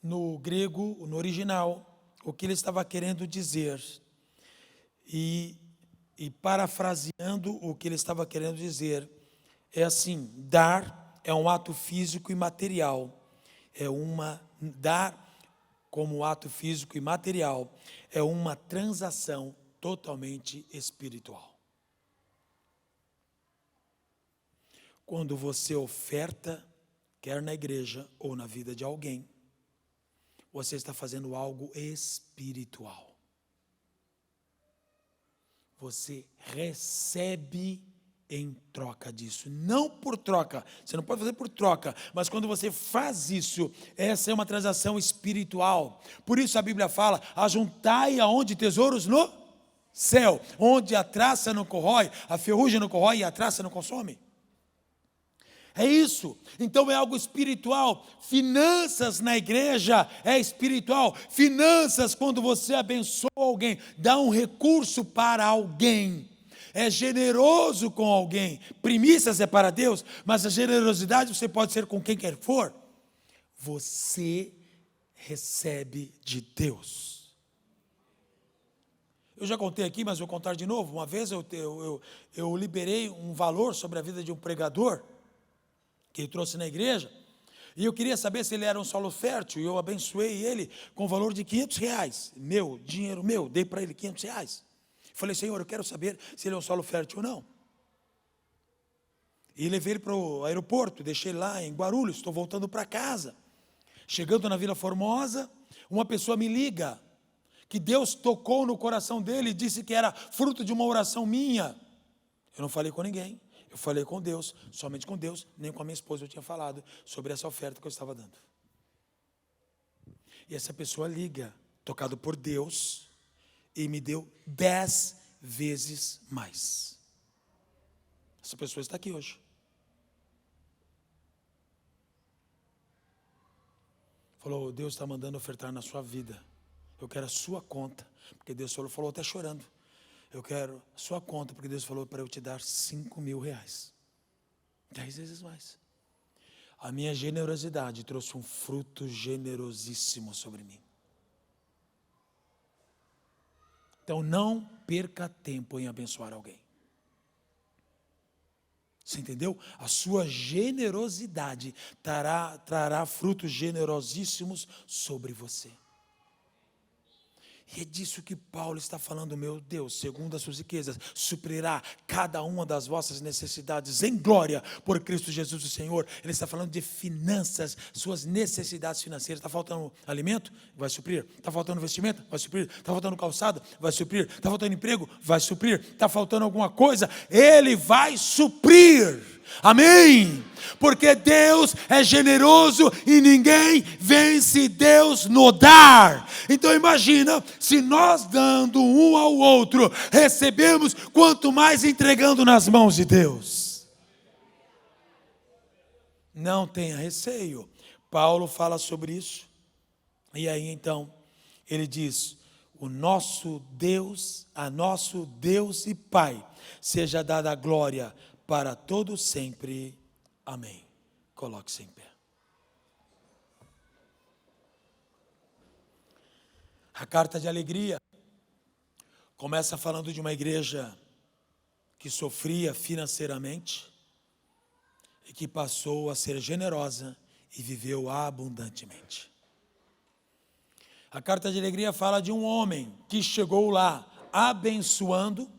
no grego, no original, o que ele estava querendo dizer. E parafraseando o que ele estava querendo dizer, é assim: dar é um ato físico e material. Dar como ato físico e material, é uma transação totalmente espiritual. Quando você oferta, quer na igreja ou na vida de alguém, você está fazendo algo espiritual. Você recebe em troca disso, não por troca, você não pode fazer por troca, mas quando você faz isso, essa é uma transação espiritual. Por isso a Bíblia fala, ajuntai aonde tesouros no céu, onde a traça não corrói, a ferrugem não corrói e a traça não consome. É isso, então é algo espiritual. Finanças na igreja é espiritual. Finanças, quando você abençoa alguém, dá um recurso para alguém, é generoso com alguém. Primícias é para Deus, mas a generosidade você pode ser com quem quer for. Você recebe de Deus. Eu já contei aqui, mas vou contar de novo. Uma vez eu liberei um valor sobre a vida de um pregador, que ele trouxe na igreja, e eu queria saber se ele era um solo fértil, e eu abençoei ele com o valor de R$500, dinheiro meu, dei para ele R$500. Falei, Senhor, eu quero saber se ele é um solo fértil ou não. E levei ele para o aeroporto, deixei ele lá em Guarulhos, estou voltando para casa. Chegando na Vila Formosa, uma pessoa me liga, que Deus tocou no coração dele e disse que era fruto de uma oração minha. Eu não falei com ninguém, eu falei com Deus, somente com Deus, nem com a minha esposa eu tinha falado sobre essa oferta que eu estava dando. E essa pessoa liga, tocado por Deus, e me deu 10 vezes mais. Essa pessoa está aqui hoje. Falou, Deus está mandando ofertar na sua vida. Eu quero a sua conta, porque Deus falou até chorando. Eu quero a sua conta, porque Deus falou para eu te dar R$5.000. 10 vezes mais. A minha generosidade trouxe um fruto generosíssimo sobre mim. Então não perca tempo em abençoar alguém. Você entendeu? A sua generosidade trará frutos generosíssimos sobre você. E é disso que Paulo está falando, meu Deus, segundo as suas riquezas, suprirá cada uma das vossas necessidades em glória por Cristo Jesus o Senhor. Ele está falando de finanças, suas necessidades financeiras. Está faltando alimento? Vai suprir. Está faltando vestimento? Vai suprir. Está faltando calçado? Vai suprir. Está faltando emprego? Vai suprir. Está faltando alguma coisa? Ele vai suprir. Amém? Porque Deus é generoso e ninguém vence Deus no dar. Então imagina, se nós dando um ao outro, recebemos, quanto mais entregando nas mãos de Deus. Não tenha receio. Paulo fala sobre isso. E aí então, ele diz, a nosso Deus e Pai, seja dada a glória para todo sempre. Amém. Coloque-se em pé. A carta de alegria começa falando de uma igreja que sofria financeiramente e que passou a ser generosa e viveu abundantemente. A carta de alegria fala de um homem que chegou lá abençoando,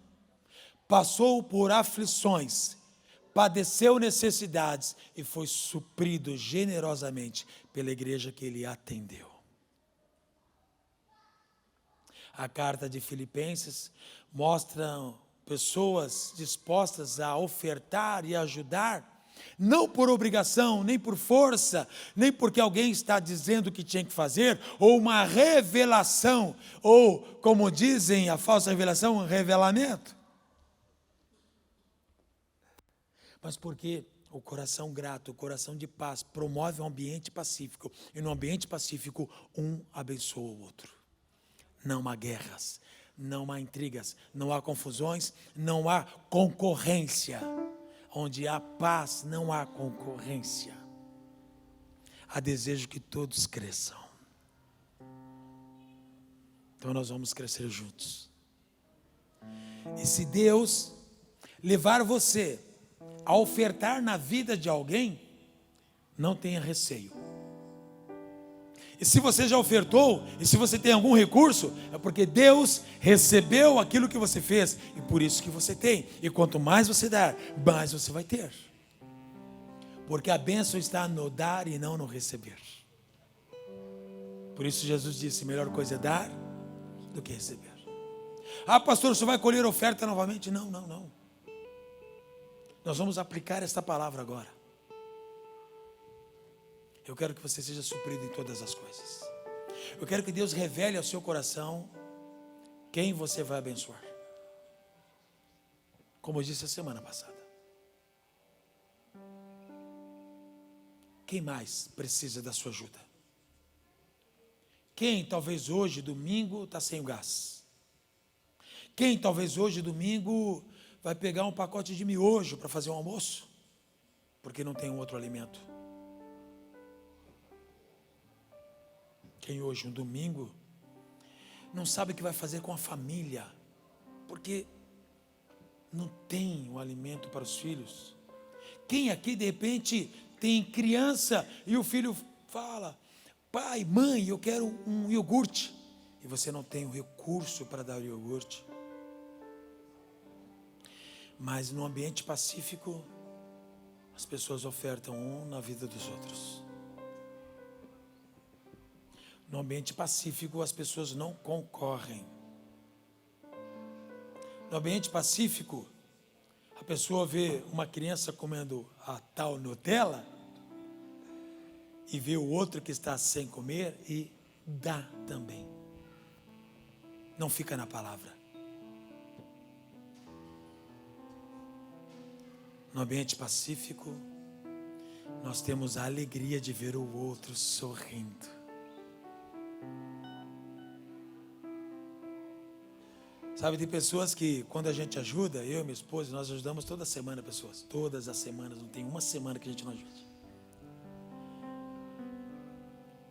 passou por aflições, padeceu necessidades e foi suprido generosamente pela igreja que ele atendeu. A carta de Filipenses mostra pessoas dispostas a ofertar e ajudar, não por obrigação, nem por força, nem porque alguém está dizendo que tinha que fazer, ou uma revelação, ou, como dizem a falsa revelação, um revelamento. Mas porque o coração grato, o coração de paz, promove um ambiente pacífico, e no ambiente pacífico, um abençoa o outro. Não há guerras, não há intrigas, não há confusões, não há concorrência. Onde há paz, não há concorrência. Há desejo que todos cresçam. Então nós vamos crescer juntos. E se Deus levar você a ofertar na vida de alguém, não tenha receio. E se você já ofertou, e se você tem algum recurso, é porque Deus recebeu aquilo que você fez, e por isso que você tem. E quanto mais você dar, mais você vai ter. Porque a bênção está no dar e não no receber. Por isso Jesus disse, melhor coisa é dar do que receber. Ah, pastor, você vai colher oferta novamente? Não. Nós vamos aplicar esta palavra agora. Eu quero que você seja suprido em todas as coisas. Eu quero que Deus revele ao seu coração quem você vai abençoar. Como eu disse a semana passada. Quem mais precisa da sua ajuda? Quem talvez hoje, domingo, está sem o gás? Quem talvez hoje, domingo, vai pegar um pacote de miojo para fazer um almoço? Porque não tem um outro alimento. Quem hoje, um domingo, não sabe o que vai fazer com a família, porque não tem o alimento para os filhos. Quem aqui, de repente, tem criança e o filho fala, pai, mãe, eu quero um iogurte, e você não tem o recurso para dar o iogurte. Mas no ambiente pacífico, as pessoas ofertam um na vida dos outros. No ambiente pacífico, as pessoas não concorrem. No ambiente pacífico, a pessoa vê uma criança comendo a tal Nutella e vê o outro que está sem comer e dá também. Não fica na palavra. No ambiente pacífico, nós temos a alegria de ver o outro sorrindo. Sabe, tem pessoas que quando a gente ajuda, eu e minha esposa, nós ajudamos toda semana pessoas. Todas as semanas, não tem uma semana que a gente não ajude.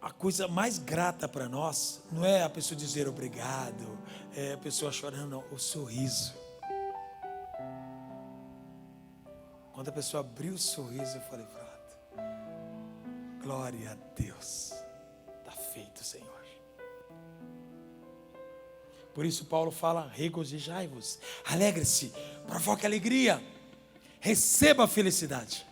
A coisa mais grata para nós, não é a pessoa dizer obrigado, é a pessoa chorando, não, o sorriso. Quando a pessoa abriu o sorriso, eu falei, pronto, glória a Deus, está feito, Senhor. Por isso Paulo fala, regozijai-vos, alegre-se, provoque alegria, receba a felicidade.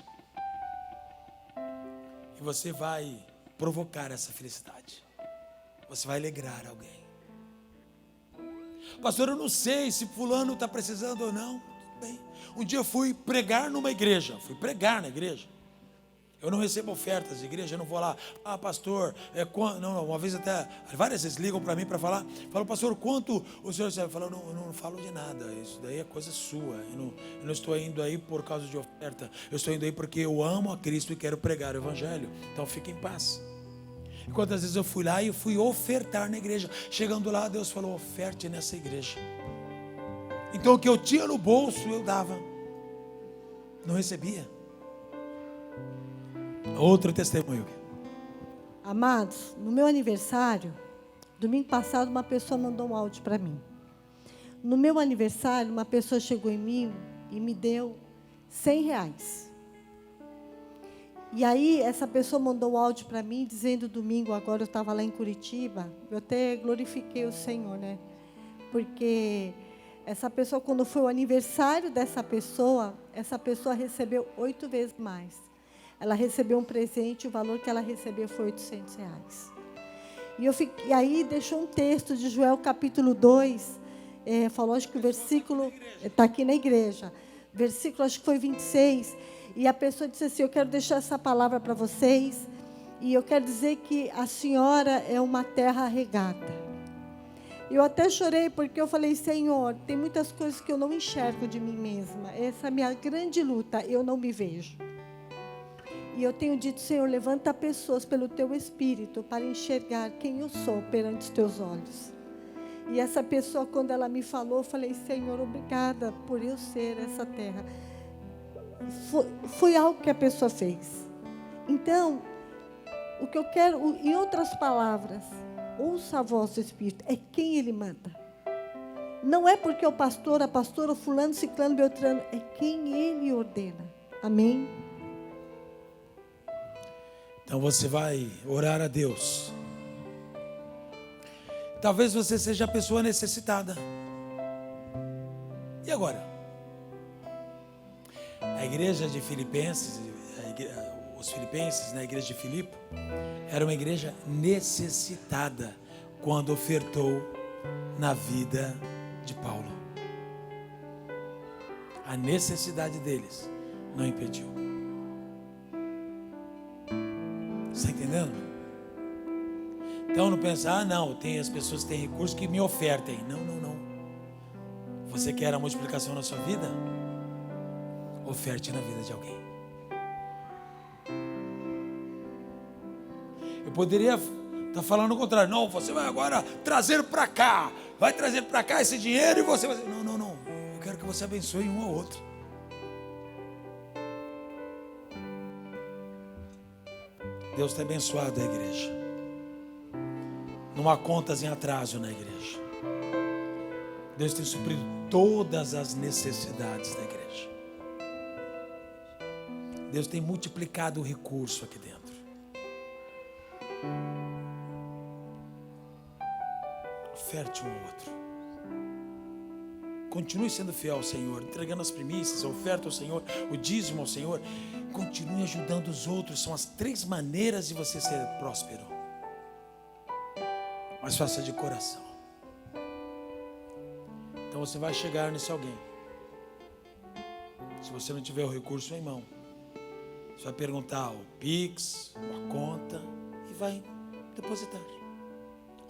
E você vai provocar essa felicidade. Você vai alegrar alguém. Pastor, eu não sei se fulano está precisando ou não. Tudo bem. Um dia eu fui pregar numa igreja, na igreja. Eu não recebo ofertas de igreja, eu não vou lá, pastor, não, uma vez até, várias vezes ligam para mim para falar, falam, pastor, quanto o senhor recebe? Eu falo, eu não falo de nada, isso daí é coisa sua, eu não estou indo aí por causa de oferta, eu estou indo aí porque eu amo a Cristo e quero pregar o evangelho, então fique em paz. E quantas vezes eu fui lá e eu fui ofertar na igreja, chegando lá, Deus falou, oferte nessa igreja. Então o que eu tinha no bolso, eu dava, não recebia. Outro testemunho. Amados, no meu aniversário, domingo passado, uma pessoa mandou um áudio para mim. No meu aniversário, uma pessoa chegou em mim e me deu R$100. E aí, essa pessoa mandou um áudio para mim, dizendo domingo, agora eu estava lá em Curitiba, eu até glorifiquei o Senhor, né? Porque Essa pessoa, quando foi o aniversário dessa pessoa, essa pessoa recebeu 8 vezes mais. Ela recebeu um presente, o valor que ela recebeu foi R$ 800. E aí deixou um texto de Joel capítulo 2, falou, acho que o versículo, está aqui na igreja, versículo acho que foi 26, e a pessoa disse assim, eu quero deixar essa palavra para vocês, e eu quero dizer que a senhora é uma terra regada. Eu até chorei porque eu falei, Senhor, tem muitas coisas que eu não enxergo de mim mesma. Essa é a minha grande luta, eu não me vejo. E eu tenho dito, Senhor, levanta pessoas pelo Teu Espírito para enxergar quem eu sou perante os Teus olhos. E essa pessoa, quando ela me falou, eu falei, Senhor, obrigada por eu ser essa terra. Foi algo que a pessoa fez. Então, o que eu quero, em outras palavras, ouça a voz do Espírito, é quem Ele manda. Não é porque o pastor, a pastora, o fulano, ciclano, beltrano, é quem Ele ordena. Amém? Então você vai orar a Deus. Talvez você seja a pessoa necessitada. E agora? A igreja de Filipenses, os filipenses, na igreja de Filipe, era uma igreja necessitada quando ofertou na vida de Paulo. A necessidade deles não impediu. Está entendendo? Então não pensa, não, tem as pessoas que têm recursos que me ofertem. Não. Você quer a multiplicação na sua vida? Oferte na vida de alguém. Eu poderia estar falando o contrário. Não, você vai agora trazer para cá. Vai trazer para cá esse dinheiro e você vai... Não. Eu quero que você abençoe um ao outro. Deus tem abençoado a igreja. Não há contas em atraso na igreja. Deus tem suprido todas as necessidades da igreja. Deus tem multiplicado o recurso aqui dentro. Oferte um ao outro. Continue sendo fiel ao Senhor, entregando as primícias, a oferta ao Senhor, o dízimo ao Senhor. Continue ajudando os outros. São as 3 maneiras de você ser próspero. Mas faça de coração. Então você vai chegar nesse alguém. Se você não tiver o recurso em mão, você vai perguntar o Pix, a conta e vai depositar.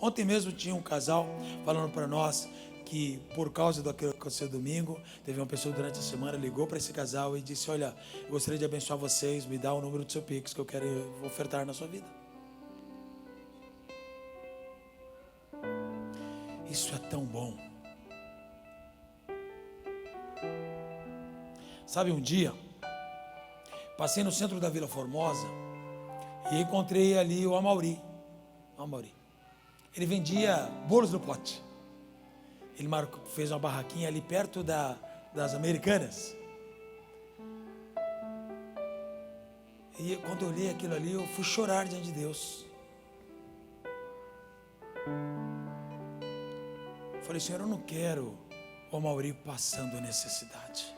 Ontem mesmo tinha um casal falando para nós que por causa daquilo que aconteceu domingo, teve uma pessoa durante a semana, ligou para esse casal e disse, olha, eu gostaria de abençoar vocês, me dá o número do seu Pix que eu quero ofertar na sua vida. Isso é tão bom. Sabe, um dia, passei no centro da Vila Formosa e encontrei ali o Amauri. Ele vendia bolos no pote. Ele fez uma barraquinha ali perto das Americanas. E quando eu olhei aquilo ali, eu fui chorar diante de Deus. Falei, Senhor, eu não quero o Amauri passando necessidade.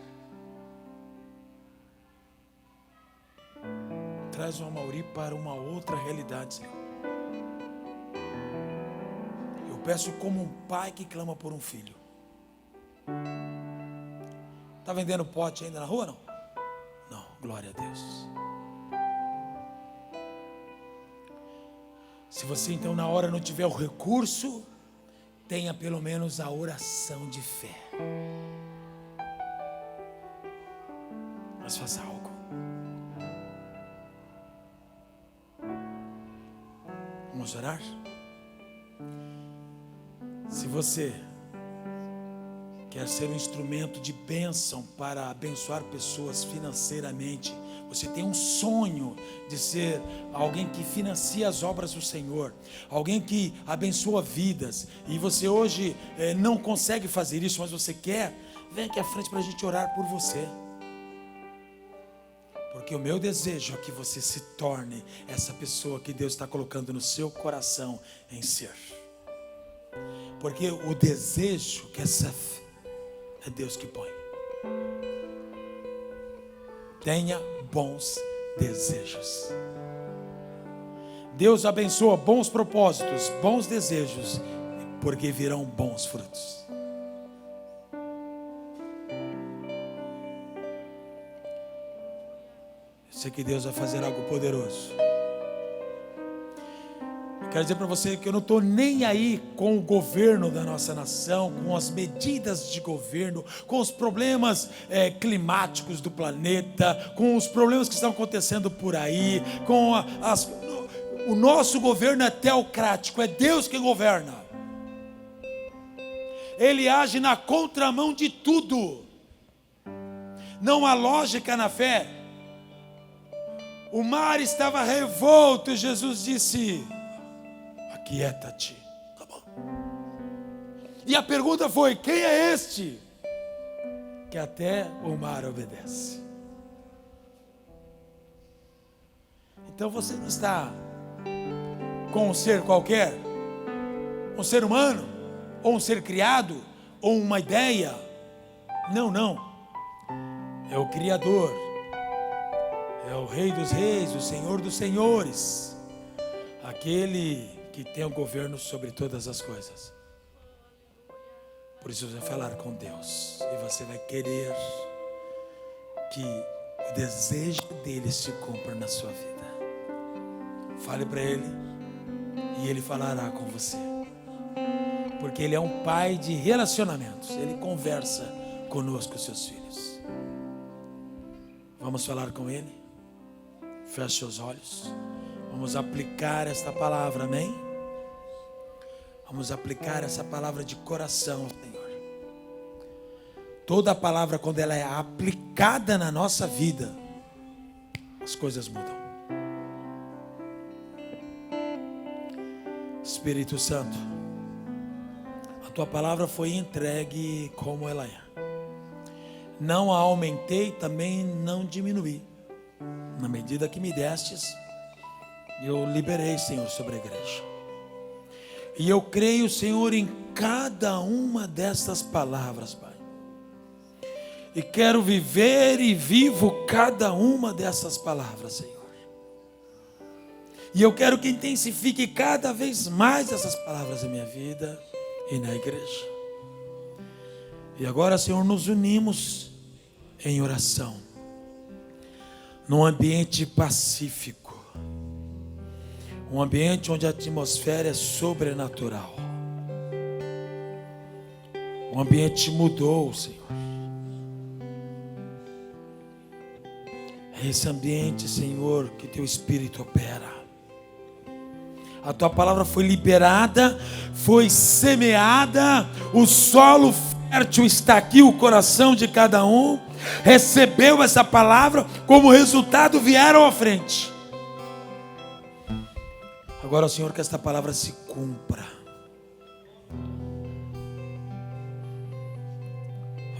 Traz o Amauri para uma outra realidade, Senhor. Eu peço como um pai que clama por um filho. Está vendendo pote ainda na rua, não? Não, glória a Deus. Se você então na hora não tiver o recurso, tenha pelo menos a oração de fé. Mas faça algo. Vamos orar? Se você quer ser um instrumento de bênção para abençoar pessoas financeiramente, você tem um sonho de ser alguém que financia as obras do Senhor, alguém que abençoa vidas, e você hoje não consegue fazer isso, mas você quer, vem aqui à frente para a gente orar por você. Porque o meu desejo é que você se torne essa pessoa que Deus está colocando no seu coração em ser. Porque o desejo que é Deus que põe. Tenha bons desejos. Deus abençoa bons propósitos, bons desejos, porque virão bons frutos. Eu sei que Deus vai fazer algo poderoso. Eu quero dizer para você que eu não estou nem aí com o governo da nossa nação, com as medidas de governo, com os problemas climáticos do planeta, com os problemas que estão acontecendo por aí, com o nosso governo é teocrático, é Deus quem governa. Ele age na contramão de tudo. Não há lógica na fé. O mar estava revolto e Jesus disse: aquieta-te. Tá bom. E a pergunta foi: quem é este que até o mar obedece? Então você não está com um ser qualquer, um ser humano, ou um ser criado, ou uma ideia. Não, não. É o Criador, é o Rei dos Reis, o Senhor dos Senhores, aquele que tem o governo sobre todas as coisas. Por isso você vai falar com Deus, e você vai querer que o desejo dele se cumpra na sua vida. Fale para ele, e ele falará com você, porque ele é um pai de relacionamentos. Ele conversa conosco, seus filhos. Vamos falar com ele. Feche seus olhos. Vamos aplicar esta palavra, amém? Vamos aplicar essa palavra de coração, Senhor. Toda palavra, quando ela é aplicada na nossa vida, as coisas mudam. Espírito Santo, a tua palavra foi entregue como ela é. Não a aumentei, também não diminuí. Na medida que me destes, eu liberei, Senhor, sobre a igreja. E eu creio, Senhor, em cada uma destas palavras, Pai. E quero viver e vivo cada uma dessas palavras, Senhor. E eu quero que intensifique cada vez mais essas palavras na minha vida e na igreja. E agora, Senhor, nos unimos em oração, num ambiente pacífico, um ambiente onde a atmosfera é sobrenatural. O ambiente mudou, Senhor. É esse ambiente, Senhor, que teu Espírito opera. A tua palavra foi liberada, foi semeada, o solo fértil está aqui, o coração de cada um recebeu essa palavra, como resultado vieram à frente. Agora, Senhor, que esta palavra se cumpra.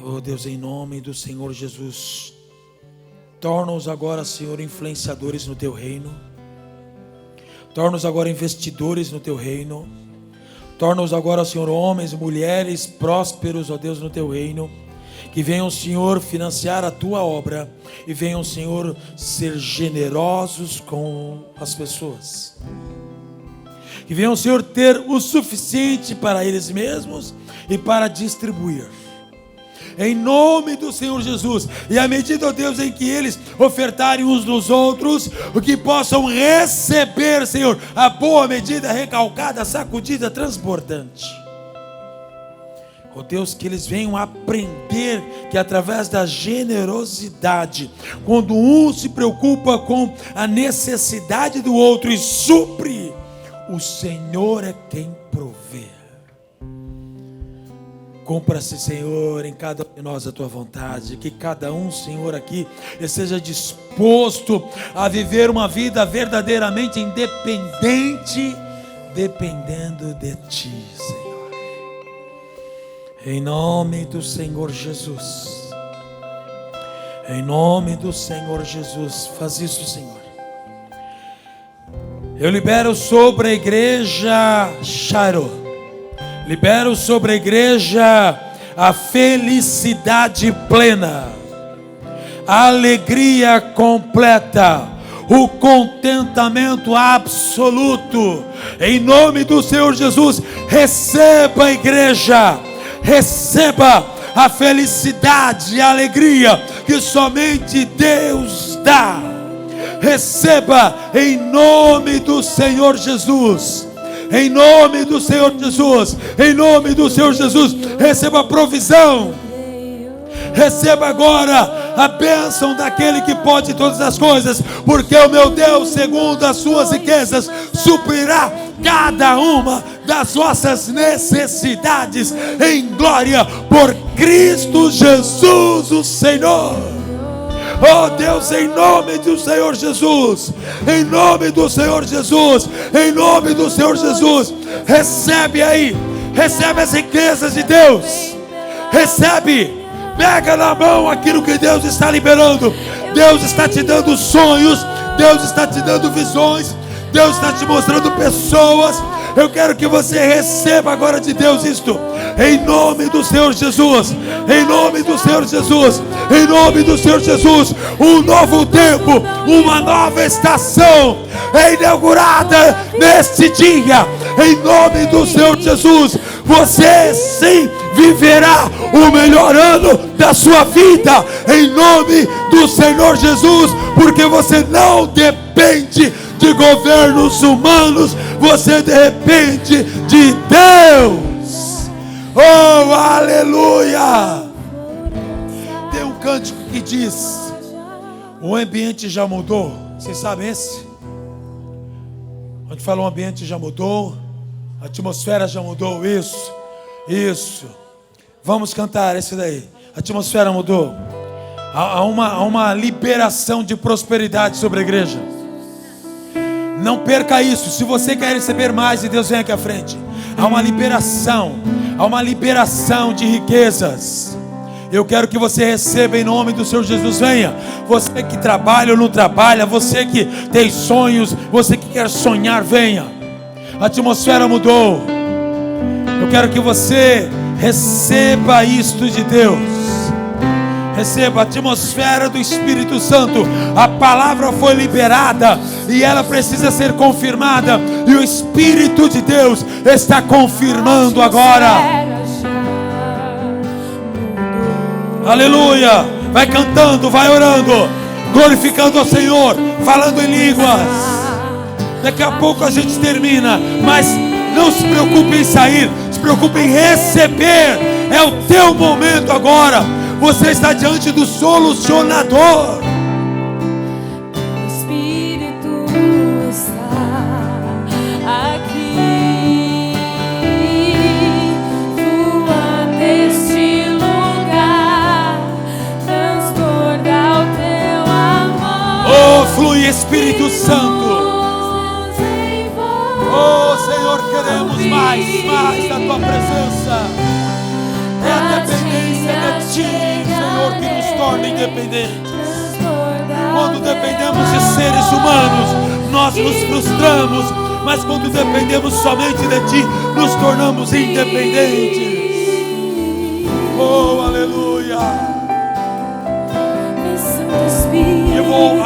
Oh Deus, em nome do Senhor Jesus, torna-nos agora, Senhor, influenciadores no teu reino. Torna-nos agora investidores no teu reino. Torna-nos agora, Senhor, homens e mulheres prósperos, ó Deus, no teu reino. Que venham, Senhor, financiar a tua obra. E venham, Senhor, ser generosos com as pessoas. Que venham, Senhor, ter o suficiente para eles mesmos e para distribuir. Em nome do Senhor Jesus. E à medida, ó Deus, em que eles ofertarem uns nos outros, o que possam receber, Senhor, a boa medida, recalcada, sacudida, transbordante. Ó Deus, que eles venham aprender que através da generosidade, quando um se preocupa com a necessidade do outro e supre, o Senhor é quem provê. Cumpra-se, Senhor, em cada um de nós a tua vontade. Que cada um, Senhor, aqui esteja disposto a viver uma vida verdadeiramente independente, dependendo de ti, Senhor. Em nome do Senhor Jesus. Em nome do Senhor Jesus. Faz isso, Senhor. Eu libero sobre a igreja Shairo. Libero sobre a igreja a felicidade plena, a alegria completa, o contentamento absoluto. Em nome do Senhor Jesus, receba, igreja, receba a felicidade e a alegria que somente Deus dá. Receba em nome do Senhor Jesus. Em nome do Senhor Jesus. Em nome do Senhor Jesus. Receba a provisão. Receba agora a bênção daquele que pode todas as coisas, porque o meu Deus, segundo as suas riquezas, suprirá cada uma das vossas necessidades em glória por Cristo Jesus, o Senhor. Oh Deus, em nome do Senhor Jesus, em nome do Senhor Jesus, em nome do Senhor Jesus, recebe aí, recebe as riquezas de Deus, recebe. Pega na mão aquilo que Deus está liberando. Deus está te dando sonhos, Deus está te dando visões, Deus está te mostrando pessoas. Eu quero que você receba agora de Deus isto, em nome do Senhor Jesus, em nome do Senhor Jesus, em nome do Senhor Jesus. Um novo tempo, uma nova estação é inaugurada neste dia, em nome do Senhor Jesus. Você sim viverá o melhor ano da sua vida, em nome do Senhor Jesus, porque você não depende de governos humanos, você depende de Deus. Oh, aleluia! Tem um cântico que diz: o ambiente já mudou. Vocês sabem esse? Onde fala o ambiente já mudou, a atmosfera já mudou. Isso. Vamos cantar esse daí. A atmosfera mudou. Há uma liberação de prosperidade sobre a igreja. Não perca isso. Se você quer receber mais de Deus, vem aqui à frente. Há uma liberação de riquezas. Eu quero que você receba em nome do Senhor Jesus. Venha. Você que trabalha ou não trabalha, você que tem sonhos, você que quer sonhar, venha. A atmosfera mudou. Eu quero que você receba isto de Deus. Receba a atmosfera do Espírito Santo. A palavra foi liberada e ela precisa ser confirmada. E o Espírito de Deus está confirmando agora. Aleluia. Vai cantando, vai orando, glorificando ao Senhor, falando em línguas. Daqui a pouco a gente termina, mas não se preocupe em sair, se preocupe em receber. É o teu momento agora. Você está diante do solucionador. O Espírito está aqui, flua neste lugar, transborda o teu amor. Oh, flui Espírito Santo. Oh Senhor, queremos mais da tua presença. É a dependência de ti, Senhor, que nos torna independentes. Quando dependemos de seres humanos, nós nos frustramos, mas quando dependemos somente de ti, nos tornamos independentes. Oh, aleluia. Eu vou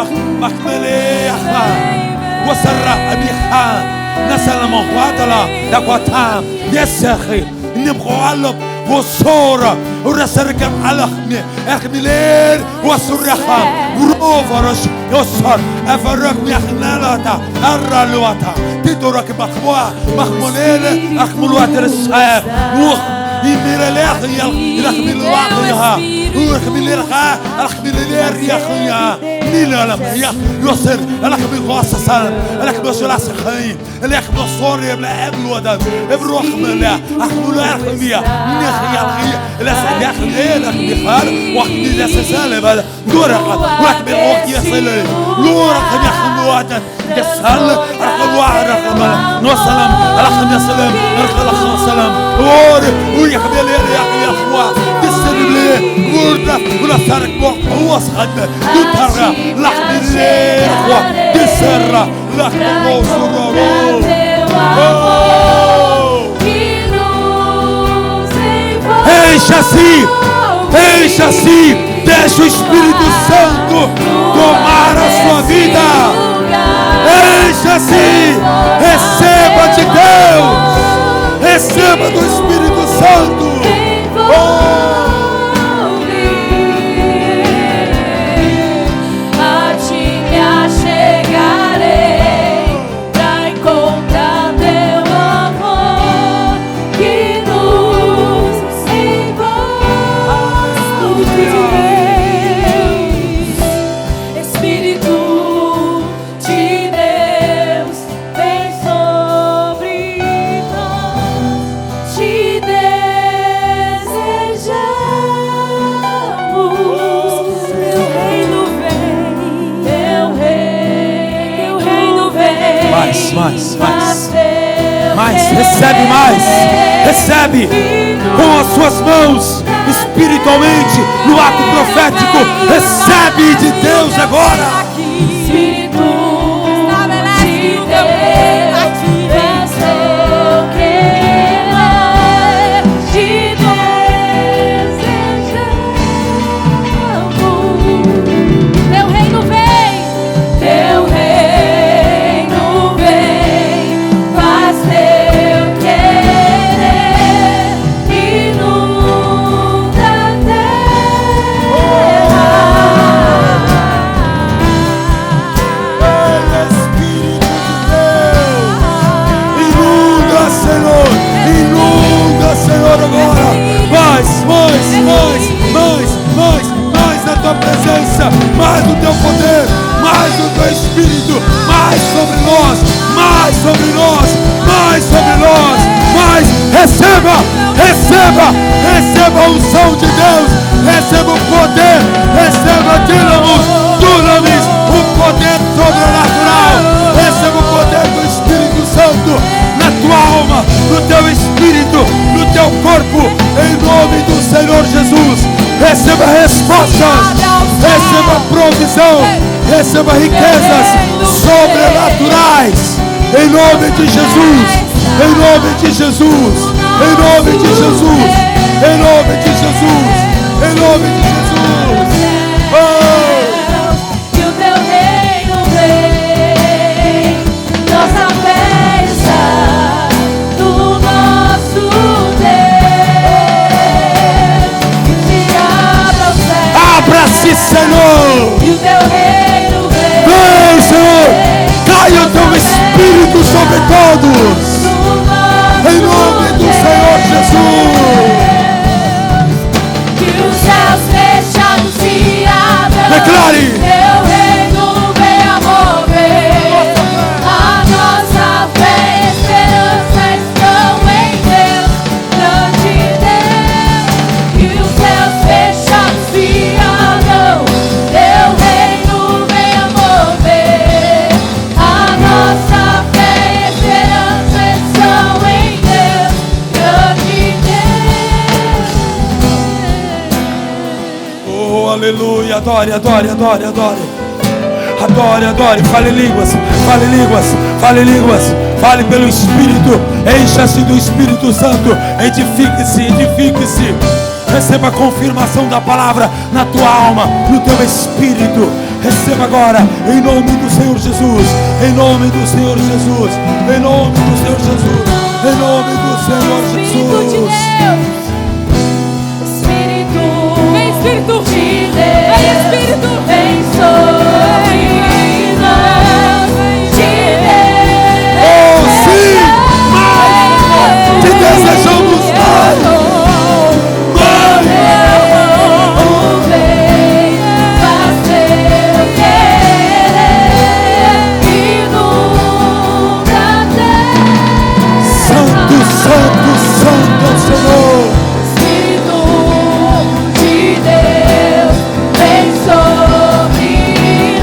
نسلم قاتلا دقوتام يسخي نبغالب وصورة ورسرك علخني أخملير وصرخا وروفرش يسر أفرق ميخنالتا أرلوتا تدرك مخمولين أخملوات السايب وخ يمير ليخي يخمل واقيها ويخمل لها أخملير يخيها نيلالم يصير الأخمل غاصصا الأخمل سلاسخي الأخمل صوري بلا أبل ودن بروح ملا أخمل أخمية نخي الخي الأسعد يخمل الأخمل خال وأخمل الأسسال بلا دورق وأخمل وقت يصل دورق يخمل ودن يسهل أخمل وعرق نوصلم الأخمل يسلم الأخمل سلام ويخمل يا أخوة تسلم ورد ولا سارك هو صخد ترى لحم الليل تسرى لحم وسرور. Ei Encha-se, encha-se, deixa o Espírito Santo tomar a sua vida. Encha-se, receba de Deus, receba do Espírito Santo. A ti me achegarei pra encontrar teu amor que nos envolve. Espírito de Deus, vem sobre nós, te desejamos. Teu reino vem, teu reino vem. Mais, recebe mais, recebe com as suas mãos, espiritualmente, no ato profético, recebe de Deus agora. Espírito de Deus, vem seu querer, te desejamos. Teu reino vem, faz teu querer, inunda a terra. Espírito de Deus, inunda, Senhor, agora. Mais na tua presença, mais do teu poder, mais do teu Espírito, mais sobre nós, receba a unção de Deus, receba o poder, receba dunamis, o poder sobrenatural, receba o poder do Espírito Santo na tua alma, no teu espírito, no teu corpo, em nome do Senhor Jesus. Receba respostas, receba provisão, receba riquezas sobrenaturais, em nome de Jesus, em nome de Jesus, em nome de Jesus, em nome de Jesus, em nome de Jesus. Que o teu reino vem, nossa fé está no nosso Deus. Que abra o céu, Abra-se, Senhor. que o teu reino vem. Vem, Senhor, caia o teu Espírito sobre todos, em nome do Senhor Jesus. Que os céus fechados se abram. Declare. Teu reino venha mover. A nossa fé e esperança estão em Deus, grande Deus. Que os céus fechados se abram. Teu reino venha mover. A nossa fé e esperança estão em Deus, grande Deus. Oh, aleluia, adore. Adore, fale línguas, fale pelo Espírito, encha-se do Espírito Santo, edifique-se, receba a confirmação da palavra na tua alma, no teu espírito, receba agora, em nome do Senhor Jesus, em nome do Senhor Jesus, em nome do Senhor Jesus, em nome do Senhor Espírito de Jesus. Deus, Espírito de Deus, vem sobre nós, te Oh, sim, mais, te desejamos mais. vem, faz teu querer, inunda a terra. Santo é o Senhor. Espírito de Deus, vem sobre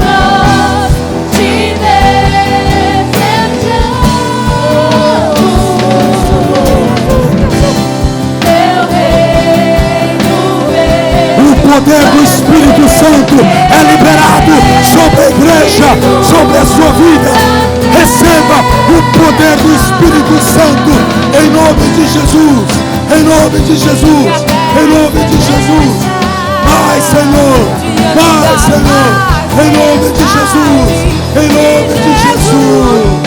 nós, te desejamos. Teu reino vem. O poder do Espírito Santo é liberado sobre a igreja, sobre a sua vida. Receba o poder do Espírito Santo em nome de Jesus, em nome de Jesus. em nome de Jesus. Mais, Senhor, mais, Senhor, em nome de Jesus, em nome de Jesus.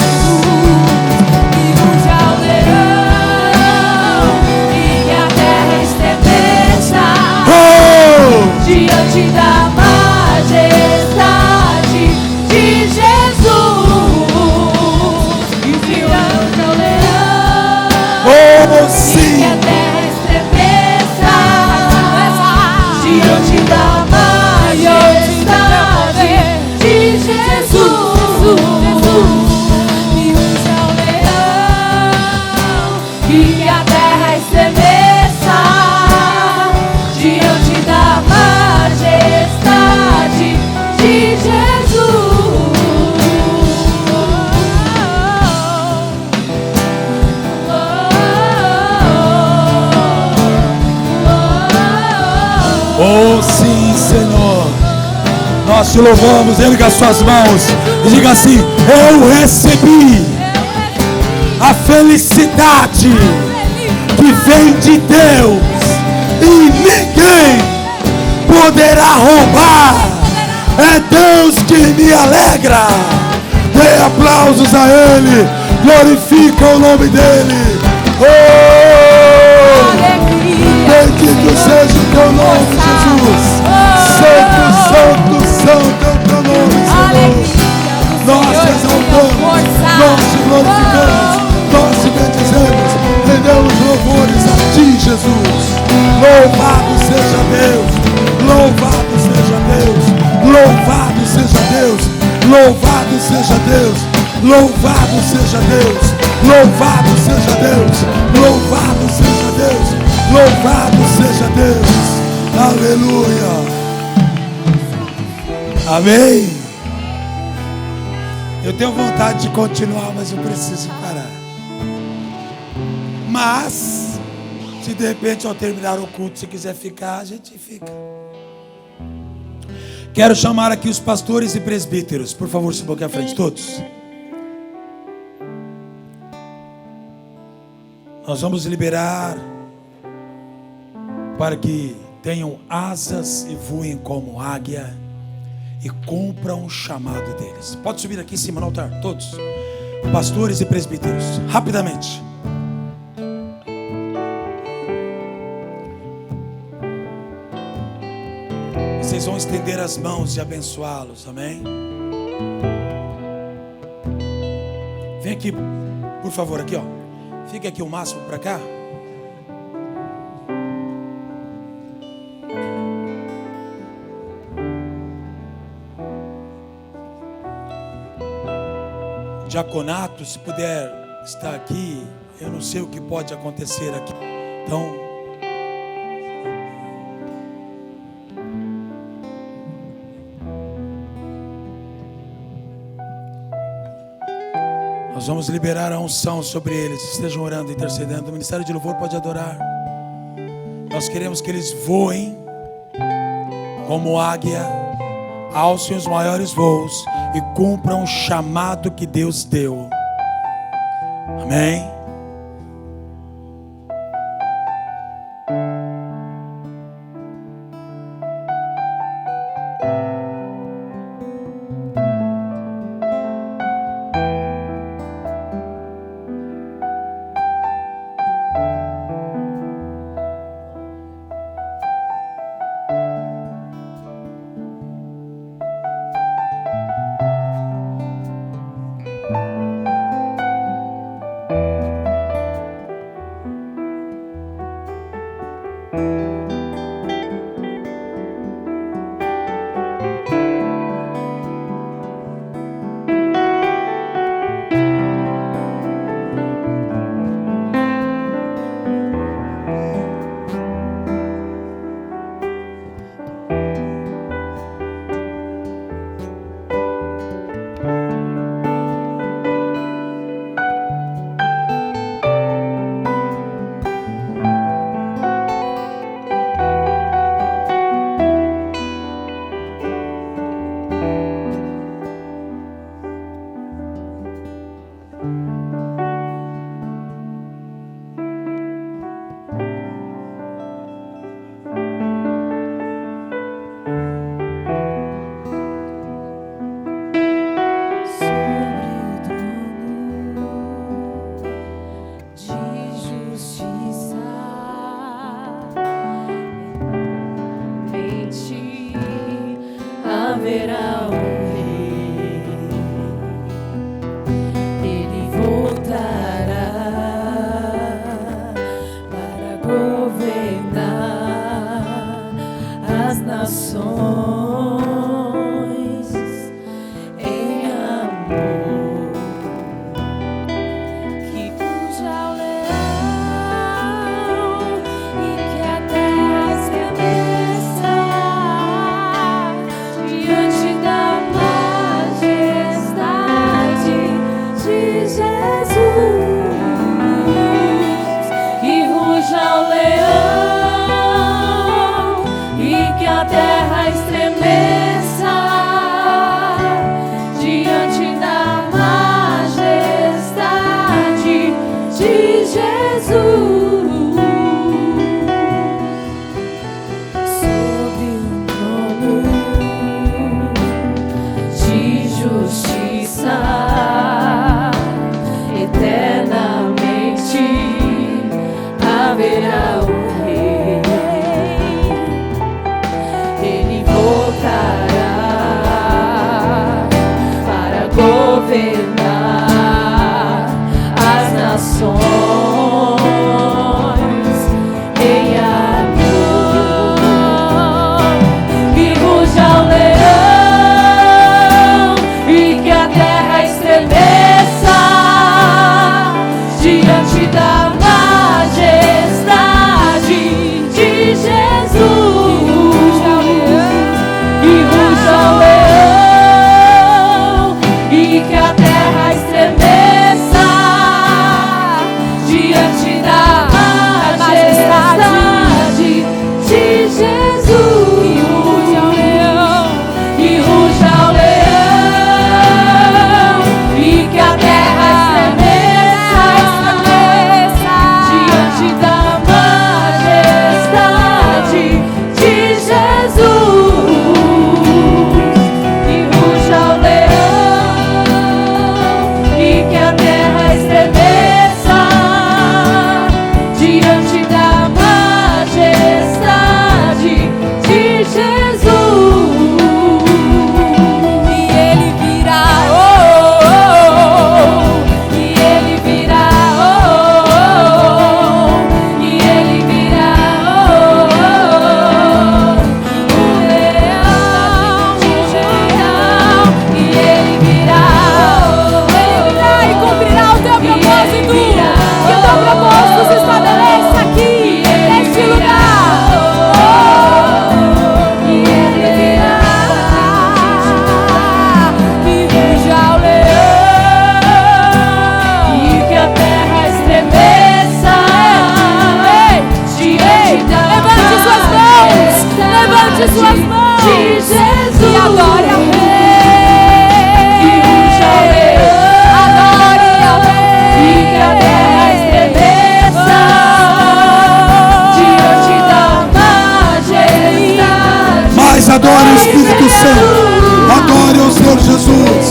Diante da majestade de Jesus, e diante ao leão, Oh, e sim. que a terra estremeça, diante da majestade de Jesus, e unge ao leão, e que a terra estremeça, diante da majestade de Jesus. Oh, sim, Senhor. Nós te louvamos. Erga as suas mãos e diga assim: eu recebi a felicidade que vem de Deus e ninguém poderá roubar. É Deus que me alegra. Dê aplausos a Ele, glorifica o nome dele. Oh, bendito seja o teu nome, Jesus. Santo, santo, santo é o teu nome, Senhor. Nós te exaltamos, nós te glorificamos, nós te bendizemos, rendemos louvores a ti, Jesus. Louvado seja Deus, louvado seja Deus, louvado seja Deus, louvado seja Deus, louvado seja Deus, louvado seja Deus, louvado seja Deus, louvado seja Deus. Aleluia. Amém. Eu tenho vontade de continuar, mas eu preciso parar. Mas, se de repente ao terminar o culto, se quiser ficar, a gente fica. Quero chamar aqui os pastores e presbíteros. Por favor, se aqui à frente, todos. Nós vamos liberar para que tenham asas e voem como águia e cumpram o chamado deles. Pode subir aqui em cima no altar, todos. Pastores e presbíteros, rapidamente. Vocês vão estender as mãos e abençoá-los, amém? Vem aqui, por favor, aqui, ó. Fique aqui o máximo para cá. Diaconato, se puder estar aqui, eu não sei o que pode acontecer aqui. Então, nós vamos liberar a unção sobre eles. Estejam orando, intercedendo. O Ministério de Louvor pode adorar. Nós queremos que eles voem como águia, alcem os maiores voos e cumpram o chamado que Deus deu. Amém. haverá um rei, ele voltará para governar as nações em amor, que ruja o leão e que a terra estremeça diante da majestade de Jesus. E ruja o leão e que a terra estremeça diante da majestade de Jesus. Sob o trono de justiça, eternamente haverá o rei. Ele voltará para governar as nações em amor. Que ruja o leão e que a terra estremeça diante da majestade de Jesus. Que ruja o leão e que a terra estremeça diante da majestade de Jesus. Que ruja o leão e que a terra estremeça diante da majestade de Jesus. Que ruja o leão e que a terra estremeça diante da majestade de Jesus. E ele virá, e ele virá, e ele virá, o leão de Judá, e ele virá e cumprirá o teu propósito, que o teu propósito se estabeleça aqui, neste lugar. E ele virá, que ruja o leão e que a terra estremeça diante da Levante suas mãos, levante suas mãos de Jesus. e adore ao Rei. Que ruja o leão, Adore ao Rei. e que a terra estremeça diante da majestade. Mas adore o Espírito Santo. Adore o Senhor Jesus.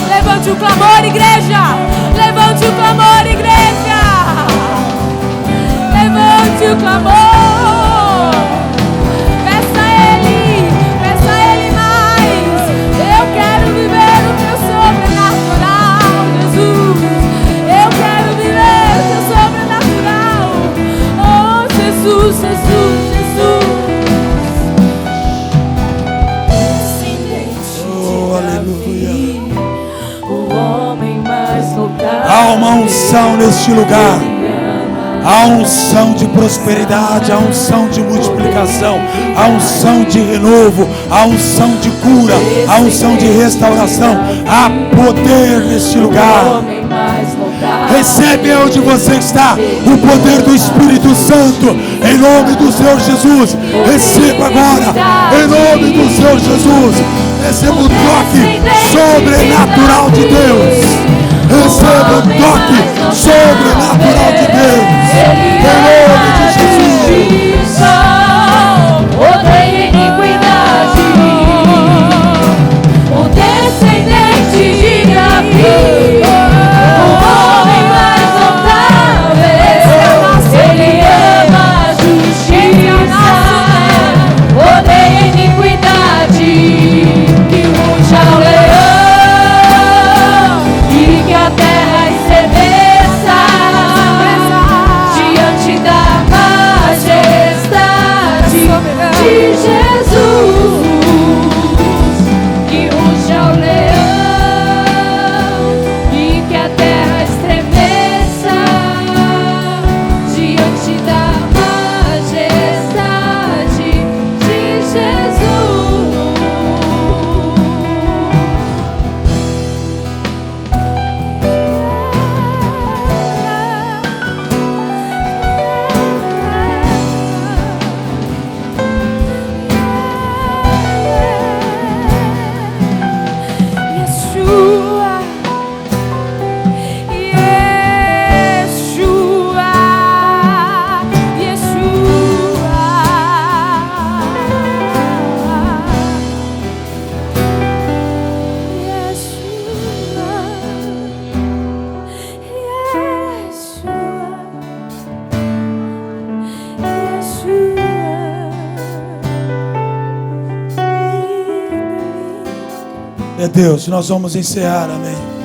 Levante o clamor, igreja. Levante o clamor, igreja. Levante o clamor. Peça a Ele mais. Eu quero viver o teu sobrenatural, Jesus. Eu quero viver o teu sobrenatural. Oh, Jesus, Jesus, Jesus. Oh, aleluia. O homem mais notável. Há uma unção neste lugar. Há unção de prosperidade, há unção de multiplicação, há unção de renovo, há unção de cura, há unção de restauração. Há poder neste lugar. Homem mais notável. Recebe onde você está o poder do Espírito Santo, em nome do Senhor Jesus. Receba agora, em nome do Senhor Jesus. Receba o toque sobrenatural de Deus. Receba o toque sobrenatural de Deus. Em nome de Jesus. Odeia iniquidade. O descendente de Davi. O homem mais notável. Ele ama a justiça. É Deus, nós vamos encerrar, amém.